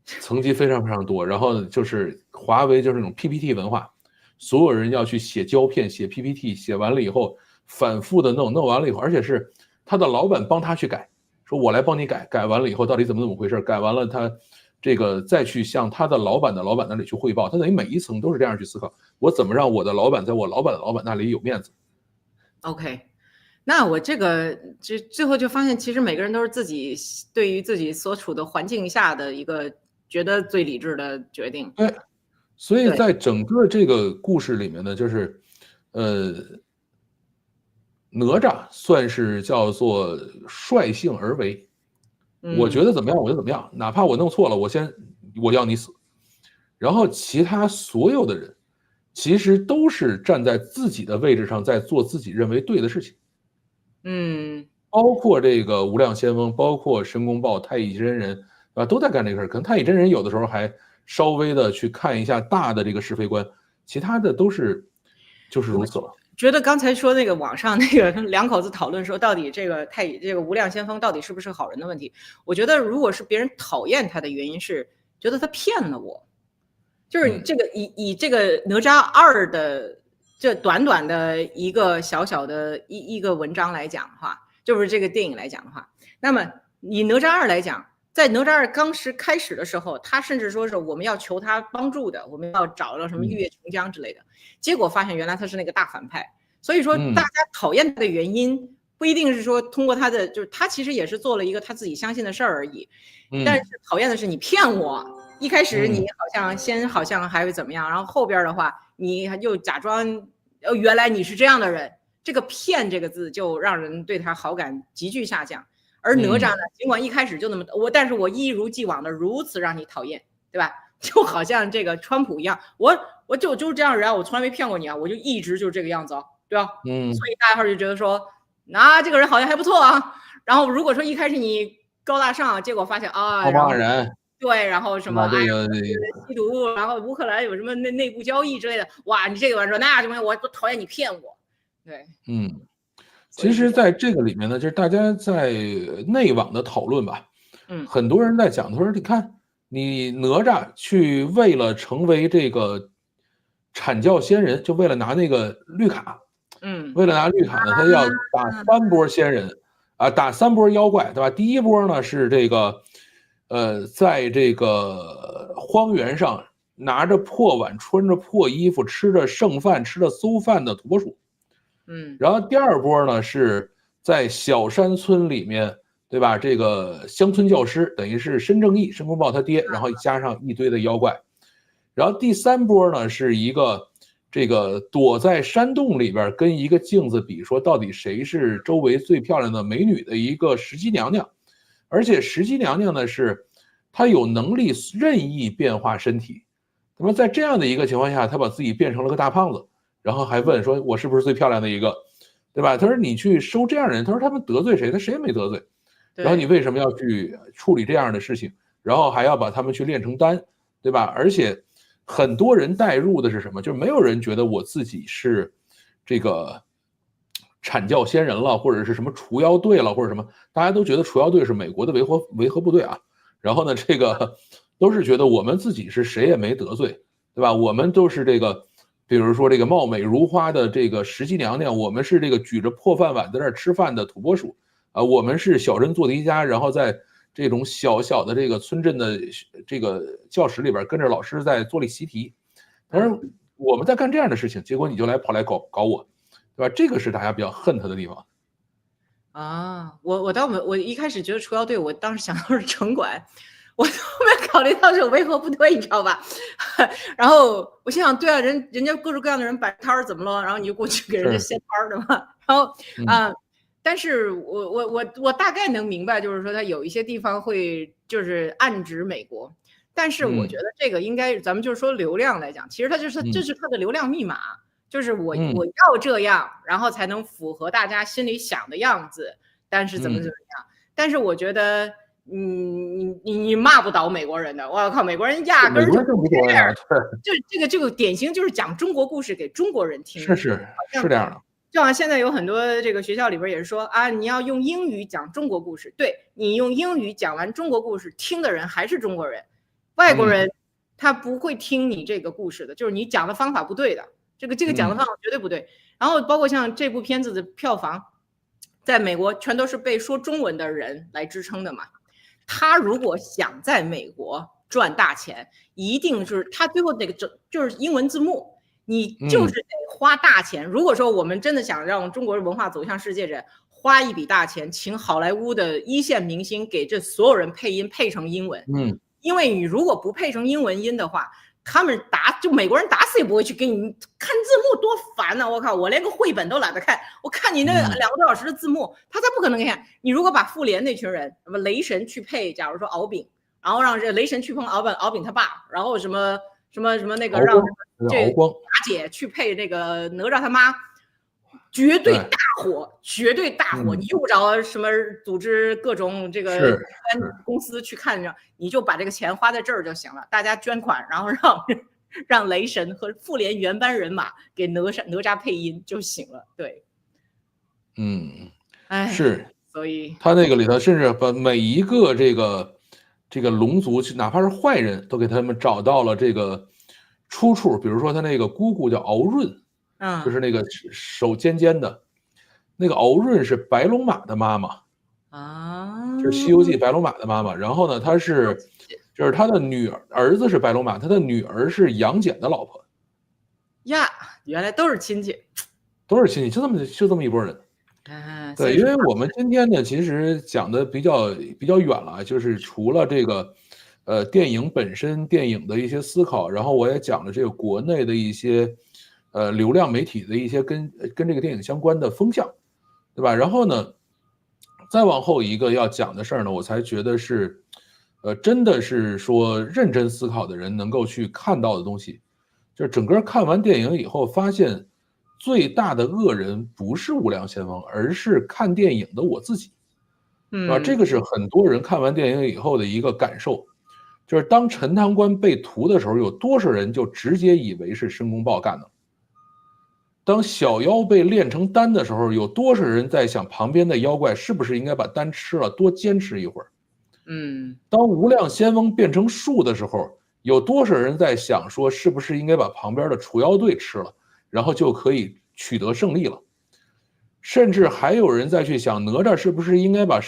层级非常非常多，然后就是华为就是那种 PPT 文化，所有人要去写胶片、写 PPT， 写完了以后反复的弄完了以后，而且是他的老板帮他去改，说我来帮你改，改完了以后到底怎么回事，改完了他这个再去向他的老板那里去汇报，他等于每一层都是这样去思考，我怎么让我的老板在我老板的老板那里有面子。OK， 那我这个最后就发现，其实每个人都是自己对于自己所处的环境下的一个觉得最理智的决定。对，所以在整个这个故事里面呢，就是哪吒算是叫做率性而为，我觉得怎么样我就怎么样，哪怕我弄错了，我要你死。然后其他所有的人其实都是站在自己的位置上在做自己认为对的事情。包括这个无量仙翁，包括申公豹、太乙真人啊，都在干这个事儿。可能太乙真人有的时候还稍微的去看一下大的这个是非观，其他的都是就是如此了。觉得刚才说那个网上那个两口子讨论说，到底这个无量仙翁到底是不是好人的问题，我觉得如果是别人讨厌他的原因是觉得他骗了我，就是这个以这个哪吒2的这短短的一个小小的一个文章来讲的话，就是这个电影来讲的话，那么以哪吒2来讲，在哪吒2开始的时候，他甚至说是我们要求他帮助的，我们要找到什么玉液琼浆之类的，结果发现原来他是那个大反派。所以说大家讨厌他的原因不一定是说通过他的，就是他其实也是做了一个他自己相信的事儿而已，但是讨厌的是你骗我，一开始你好像还会怎么样，然后后边的话你又假装原来你是这样的人，这个骗这个字就让人对他好感急剧下降。而哪吒呢，尽管一开始就那么但是我一如既往的如此让你讨厌，对吧？就好像这个川普一样，我就是这样人啊，我从来没骗过你啊，我就一直就是这个样子哦，对吧？所以大家就觉得说，那这个人好像还不错啊。然后如果说一开始你高大上，结果发现啊，傲慢人，对，然后什么这个吸毒，然后乌克兰有什么内部交易之类的，哇，你这个人说那什么，我讨厌你骗我，对，其实在这个里面呢，就是大家在内网的讨论吧，很多人在讲，他说你看你哪吒去为了成为这个阐教仙人，就为了拿那个绿卡，为了拿绿卡呢，他要打3波仙人啊，打3波妖怪，对吧？第一波呢是这个在这个荒原上拿着破碗，穿着破衣服，吃着剩饭，吃着馊饭的土拨鼠。然后第2波呢是在小山村里面，对吧？这个乡村教师等于是申正义、申公豹他爹，然后加上一堆的妖怪。然后第3波呢是一个这个躲在山洞里边跟一个镜子比，说到底谁是周围最漂亮的美女的一个石矶娘娘。而且石矶娘娘呢是她有能力任意变化身体，那么在这样的一个情况下，她把自己变成了个大胖子。然后还问说我是不是最漂亮的一个，对吧？他说你去收这样的人，他说他们得罪谁？他谁也没得罪。然后你为什么要去处理这样的事情？然后还要把他们去炼成丹，对吧？而且很多人带入的是什么？就是没有人觉得我自己是这个阐教仙人了，或者是什么除妖队了，或者什么，大家都觉得除妖队是美国的维和部队啊。然后呢，这个都是觉得我们自己是谁也没得罪，对吧？我们都是这个，比如说这个貌美如花的这个石矶娘娘，我们是这个举着破饭碗在那儿吃饭的土拨鼠啊，我们是小镇做题家，然后在这种小小的这个村镇的这个教室里边跟着老师在做习题。当然我们在干这样的事情，结果你就跑来搞我，对吧？这个是大家比较恨他的地方。啊，我一开始觉得除妖队，我当时想到是城管，我都没考虑到是维和部队，你知道吧？然后我心想，对啊，人家各种各样的人摆摊儿怎么了？然后你就过去给人家掀摊儿的嘛。然后但是我大概能明白，就是说他有一些地方会就是暗指美国，但是我觉得这个应该咱们就是说流量来讲，其实它就是这是它的流量密码。就是我要这样，然后才能符合大家心里想的样子，但是怎么样？但是我觉得，你骂不倒美国人的，我靠，美国人压根儿就不这样。就这个典型就是讲中国故事给中国人听，是这样的。就好像现在有很多这个学校里边也是说啊，你要用英语讲中国故事，对，你用英语讲完中国故事，听的人还是中国人，外国人他不会听你这个故事的，就是你讲的方法不对的。这个讲的方法绝对不对，然后包括像这部片子的票房，在美国全都是被说中文的人来支撑的嘛。他如果想在美国赚大钱，一定是他最后那个就是英文字幕，你就是得花大钱。如果说我们真的想让中国文化走向世界人，花一笔大钱，请好莱坞的一线明星给这所有人配音配成英文，因为你如果不配成英文音的话，他们美国人打死也不会去给你看字幕，多烦呢！我靠，我连个绘本都懒得看，我看你那2个多小时的字幕，他才不可能看。你如果把复联那群人，什么雷神去配，假如说敖丙，然后让这雷神去碰敖丙他爸，然后什么那个让这雅姐去配那个哪吒他妈，绝对大火，绝对大火！你用不着什么组织各种这个公司去看着，你就把这个钱花在这儿就行了。大家捐款，然后让雷神和复联原班人马给哪吒配音就行了。对，是，所以他那个里头甚至把每一个这个龙族，哪怕是坏人都给他们找到了这个出处。比如说他那个姑姑叫敖闰。就是那个手尖尖的，那个敖闰是白龙马的妈妈啊，就是《西游记》白龙马的妈妈。然后呢，就是他的儿子是白龙马，他的女儿是杨戬的老婆呀，原来都是亲戚，就这么一拨人。对，因为我们今天呢，其实讲的比较远了，就是除了这个电影本身，电影的一些思考，然后我也讲了这个国内的一些。流量媒体的一些跟这个电影相关的风向，对吧？然后呢，再往后一个要讲的事儿呢，我才觉得是，真的是说认真思考的人能够去看到的东西，就是整个看完电影以后，发现最大的恶人不是无量先锋，而是看电影的我自己，这个是很多人看完电影以后的一个感受，就是当陈塘关被屠的时候，有多少人就直接以为是申公豹干的。当小妖被炼成丹的时候，有多少人在想旁边的妖怪是不是应该把丹吃了，多坚持一会儿？当无量仙翁变成树的时候，有多少人在想说是不是应该把旁边的除妖队吃了，然后就可以取得胜利了？甚至还有人再去想哪吒是不是应该把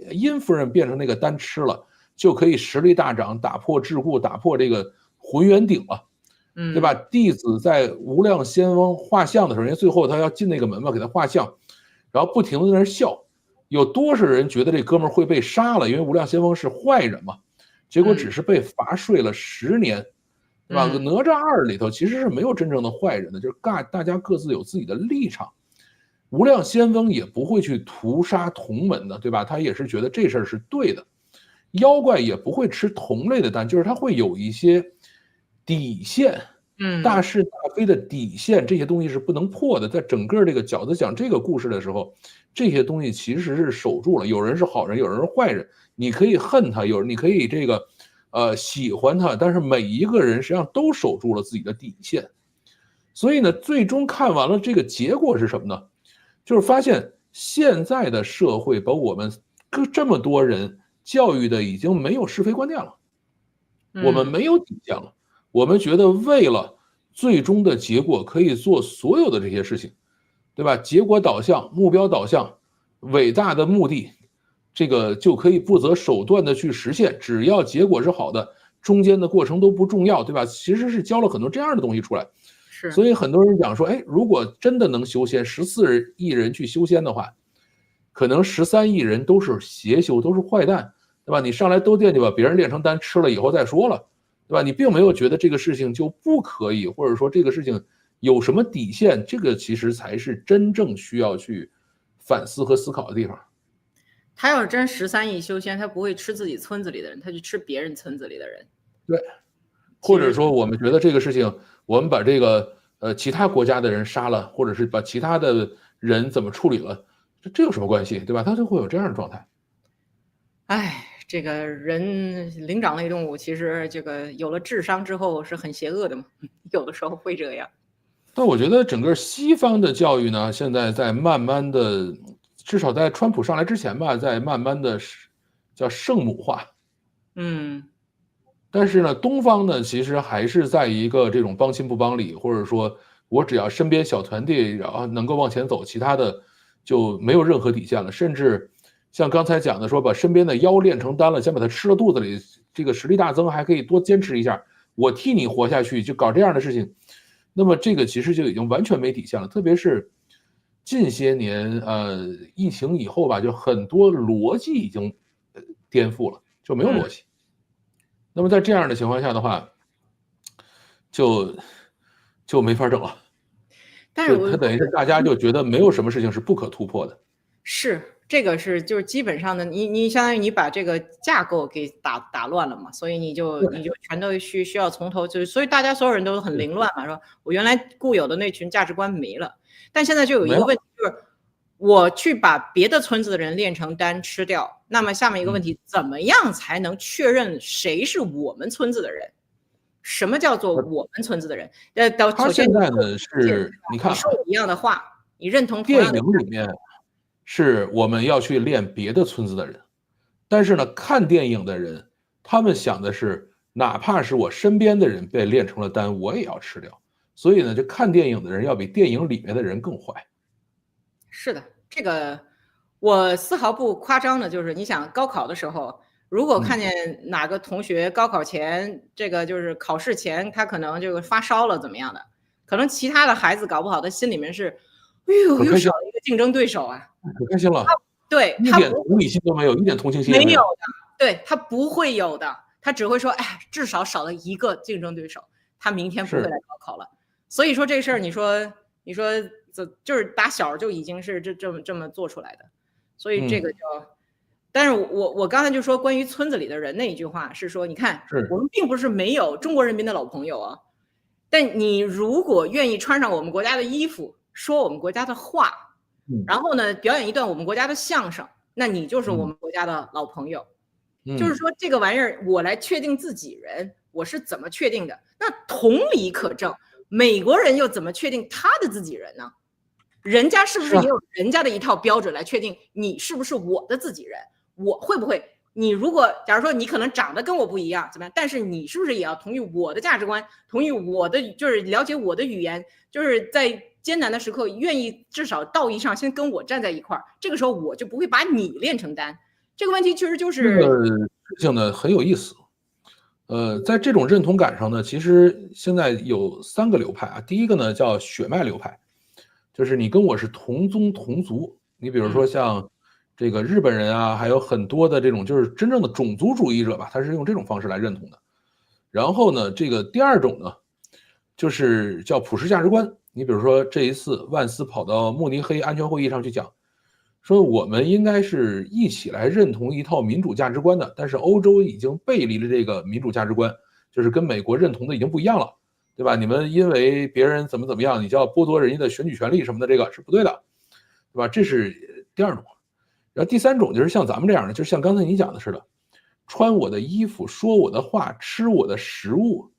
殷夫人变成那个丹吃了，就可以实力大涨，打破桎梏，打破这个浑元鼎了。对吧？弟子在无量仙翁画像的时候，人家最后他要进那个门嘛，给他画像，然后不停的在那笑。有多少人觉得这哥们儿会被杀了？因为无量仙翁是坏人嘛，结果只是被罚睡了10年，对吧？哪吒2里头其实是没有真正的坏人的，就是大家各自有自己的立场。无量仙翁也不会去屠杀同门的，对吧？他也是觉得这事儿是对的。妖怪也不会吃同类的丹，就是他会有一些底线，大是大非的底线，这些东西是不能破的。在整个这个饺子讲这个故事的时候，这些东西其实是守住了。有人是好人，有人是坏人，你可以恨他，你可以这个喜欢他，但是每一个人实际上都守住了自己的底线。所以呢，最终看完了这个结果是什么呢？就是发现现在的社会把我们这么多人教育的已经没有是非观念了，我们没有底线了，我们觉得为了最终的结果可以做所有的这些事情，对吧？结果导向、目标导向、伟大的目的，这个就可以不择手段的去实现，只要结果是好的，中间的过程都不重要，对吧？其实是教了很多这样的东西出来。所以很多人讲说，哎，如果真的能修仙，14亿人去修仙的话，可能13亿人都是邪修，都是坏蛋，对吧？你上来都惦记把别人炼成丹吃了以后再说了，对吧？你并没有觉得这个事情就不可以，或者说这个事情有什么底线，这个其实才是真正需要去反思和思考的地方。他要是真13亿修仙，他不会吃自己村子里的人，他去吃别人村子里的人。对，或者说我们觉得这个事情，我们把这个其他国家的人杀了，或者是把其他的人怎么处理了，这有什么关系，对吧？他就会有这样的状态。哎，这个人灵长类动物其实这个有了智商之后是很邪恶的嘛，有的时候会这样。但我觉得整个西方的教育呢，现在在慢慢的，至少在川普上来之前吧，在慢慢的叫圣母化。但是呢，东方呢，其实还是在一个这种帮亲不帮理，或者说我只要身边小团队然后能够往前走，其他的就没有任何底线了。甚至像刚才讲的说，把身边的妖炼成丹了，先把它吃了肚子里，这个实力大增，还可以多坚持一下，我替你活下去，就搞这样的事情。那么这个其实就已经完全没底线了。特别是近些年疫情以后吧，就很多逻辑已经颠覆了，就没有逻辑。那么在这样的情况下的话，就没法整了。但是它等于是大家就觉得没有什么事情是不可突破的。是，这个是就是基本上的，你相当于你把这个架构给打乱了嘛，所以你就全都需要从头，就是所以大家所有人都很凌乱嘛，说我原来固有的那群价值观没了，但现在就有一个问题，就是我去把别的村子的人炼成丹吃掉，那么下面一个问题，怎么样才能确认谁是我们村子的人？什么叫做我们村子的人？他现在呢是，你看，你说我一样的话，你认同电影里面是我们要去练别的村子的人，但是呢，看电影的人，他们想的是，哪怕是我身边的人被炼成了丹，我也要吃掉。所以呢，就看电影的人要比电影里面的人更坏。是的，这个我丝毫不夸张的，就是你想高考的时候，如果看见哪个同学高考前这个就是考试前他可能这个发烧了怎么样的，可能其他的孩子搞不好他心里面是，哎呦，又少了一个竞争对手啊，可开心了。对，一点同理心都没有，一点同情心没有的，对，他不会有的，他只会说，哎，至少少了一个竞争对手，他明天不会来高考了。所以说这事儿，你说就是打小就已经是这么做出来的，所以这个就，但是我刚才就说关于村子里的人那一句话是说，你看我们并不是没有中国人民的老朋友啊，但你如果愿意穿上我们国家的衣服，说我们国家的话，然后呢表演一段我们国家的相声，那你就是我们国家的老朋友。就是说这个玩意儿我来确定自己人，我是怎么确定的？那同理可证，美国人又怎么确定他的自己人呢？人家是不是也有人家的一套标准来确定你是不是我的自己人？我会不会？你如果假如说你可能长得跟我不一样，怎么样？但是你是不是也要同意我的价值观，同意我的就是了解我的语言，就是在艰难的时刻愿意至少道义上先跟我站在一块儿，这个时候我就不会把你炼成丹。这个问题其实就是这个事情呢很有意思。在这种认同感上呢，其实现在有3个流派啊。第一个呢叫血脉流派，就是你跟我是同宗同族。你比如说像这个日本人啊，还有很多的这种就是真正的种族主义者吧，他是用这种方式来认同的。然后呢，这个第2种呢，就是叫普世价值观。你比如说这一次万斯跑到慕尼黑安全会议上去讲，说我们应该是一起来认同一套民主价值观的，但是欧洲已经背离了这个民主价值观，就是跟美国认同的已经不一样了，对吧？你们因为别人怎么样，你就要剥夺人家的选举权利什么的，这个是不对的，对吧？这是第2种。然后第3种就是像咱们这样的，就是像刚才你讲的似的，穿我的衣服、说我的话、吃我的食物，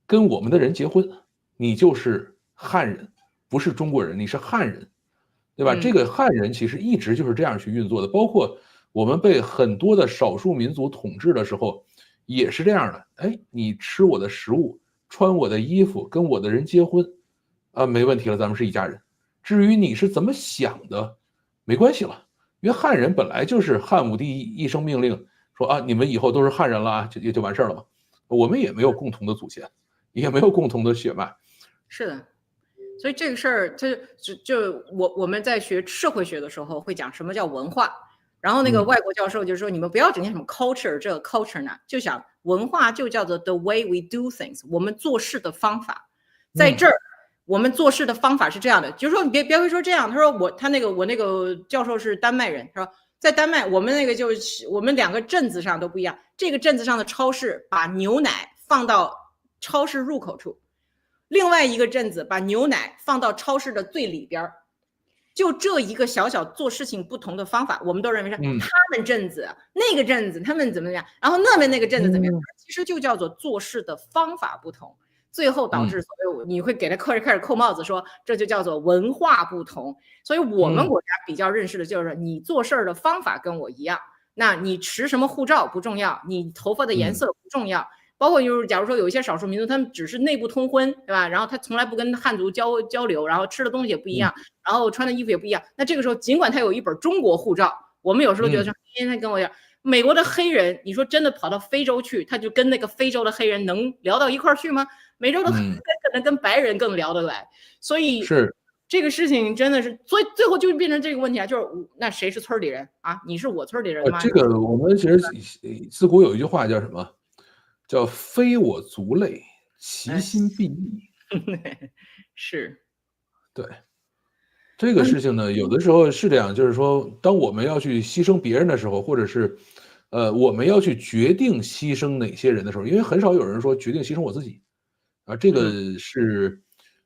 跟我们的人结婚，你就是汉人，不是中国人，你是汉人，对吧？这个汉人其实一直就是这样去运作的，包括我们被很多的少数民族统治的时候，也是这样的。哎，你吃我的食物，穿我的衣服，跟我的人结婚，啊，没问题了，咱们是一家人。至于你是怎么想的，没关系了，因为汉人本来就是汉武帝一声命令说啊，你们以后都是汉人了啊，也就完事儿了嘛。我们也没有共同的祖先，也没有共同的血脉。是的，所以这个事儿，就我们在学社会学的时候会讲什么叫文化，然后那个外国教授就说你们不要整天什么 culture 这 culture 那，就想文化就叫做 the way we do things， 我们做事的方法，在这儿。我们做事的方法是这样的，就是说你别会说这样。他说我那个教授是丹麦人，他说在丹麦我们那个就是我们2个镇子上都不一样，这个镇子上的超市把牛奶放到超市入口处，另外一个镇子把牛奶放到超市的最里边，就这一个小小做事情不同的方法，我们都认为是他们镇子那个镇子他们怎么样，然后那边那个镇子怎么样，其实就叫做做事的方法不同。最后导致所有你会给他开始扣帽子，说这就叫做文化不同。所以我们国家比较认识的就是你做事儿的方法跟我一样，那你持什么护照不重要，你头发的颜色不重要，包括就是假如说有一些少数民族他们只是内部通婚，对吧？然后他从来不跟汉族交流，然后吃的东西也不一样，然后穿的衣服也不一样，那这个时候尽管他有一本中国护照，我们有时候觉得说他跟我一样，美国的黑人你说真的跑到非洲去，他就跟那个非洲的黑人能聊到一块儿去吗？美洲的黑人可能跟白人更聊得来，所以是这个事情真的是，所以最后就变成这个问题啊，就是那谁是村里人啊？你是我村里人吗？这个我们其实自古有一句话叫什么？叫非我族类，其心必异。是，对，这个事情呢，有的时候是这样，就是说，当我们要去牺牲别人的时候，或者是我们要去决定牺牲哪些人的时候，因为很少有人说决定牺牲我自己。啊，这个是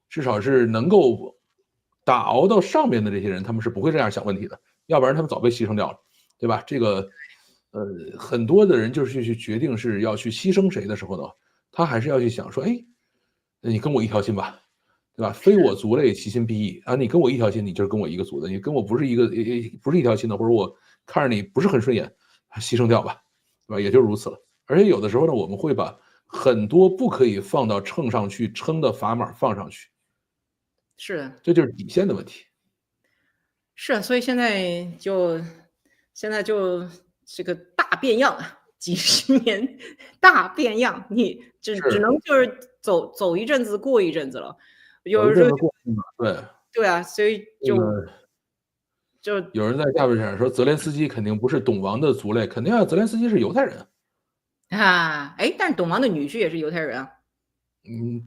至少是能够打熬到上面的这些人，他们是不会这样想问题的，要不然他们早被牺牲掉了，对吧？这个很多的人就是去决定是要去牺牲谁的时候呢，他还是要去想说，哎，那你跟我一条心吧，对吧？非我族类，其心必异啊！你跟我一条心，你就是跟我一个族的；你跟我不是一条心的，或者我看着你不是很顺眼，牺牲掉吧，对吧？也就如此了。而且有的时候呢，我们会把很多不可以放到秤上去称的砝码放上去，是的，这就是底线的问题。是，所以现在就这个大变样啊，几十年大变样，你只能就是走一阵子过一阵子了。有人说对啊，所以就有人在下边讲说，泽连斯基肯定不是董王的族类，肯定泽连斯基是犹太人啊。哎，但是董王的女婿也是犹太人啊。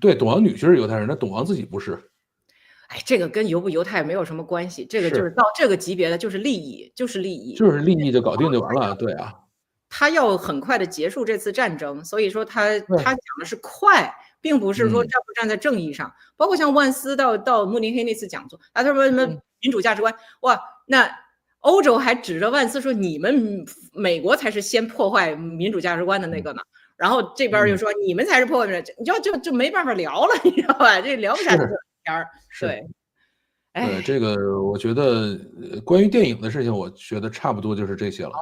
对，董王女婿是犹太人，那董王自己不是。哎，这个跟犹不犹太没有什么关系，这个就是到这个级别的就是利益，就是利益，就是利益就搞定就完了，对啊。他要很快的结束这次战争，所以说他讲的是快，并不是说站不站在正义上。包括像万斯到慕尼黑那次讲座，他说什么民主价值观，哇，那欧洲还指着万斯说你们美国才是先破坏民主价值观的那个呢，然后这边就说你们才是破坏，你就没办法聊了，你知道吧？这聊不下去天儿，对。对，这个我觉得关于电影的事情，我觉得差不多就是这些了。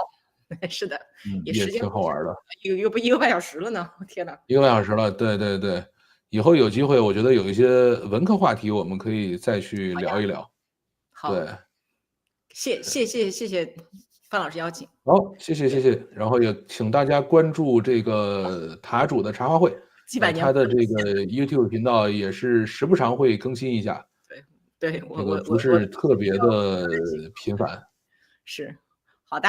是的，也挺好玩的，一个半小时了呢，天哪！1个半小时了，对对对，以后有机会，我觉得有一些文科话题，我们可以再去聊一聊。好，对，谢谢范老师邀请。好，谢谢，然后也请大家关注这个塔主的茶话会，他的这个 YouTube 频道也是时不常会更新一下。对，这个不是特别的频繁。是，好的，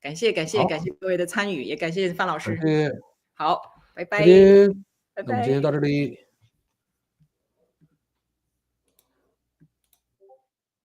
感谢各位的参与，也感谢范老师。谢谢。好，拜拜。那我们今天到这里。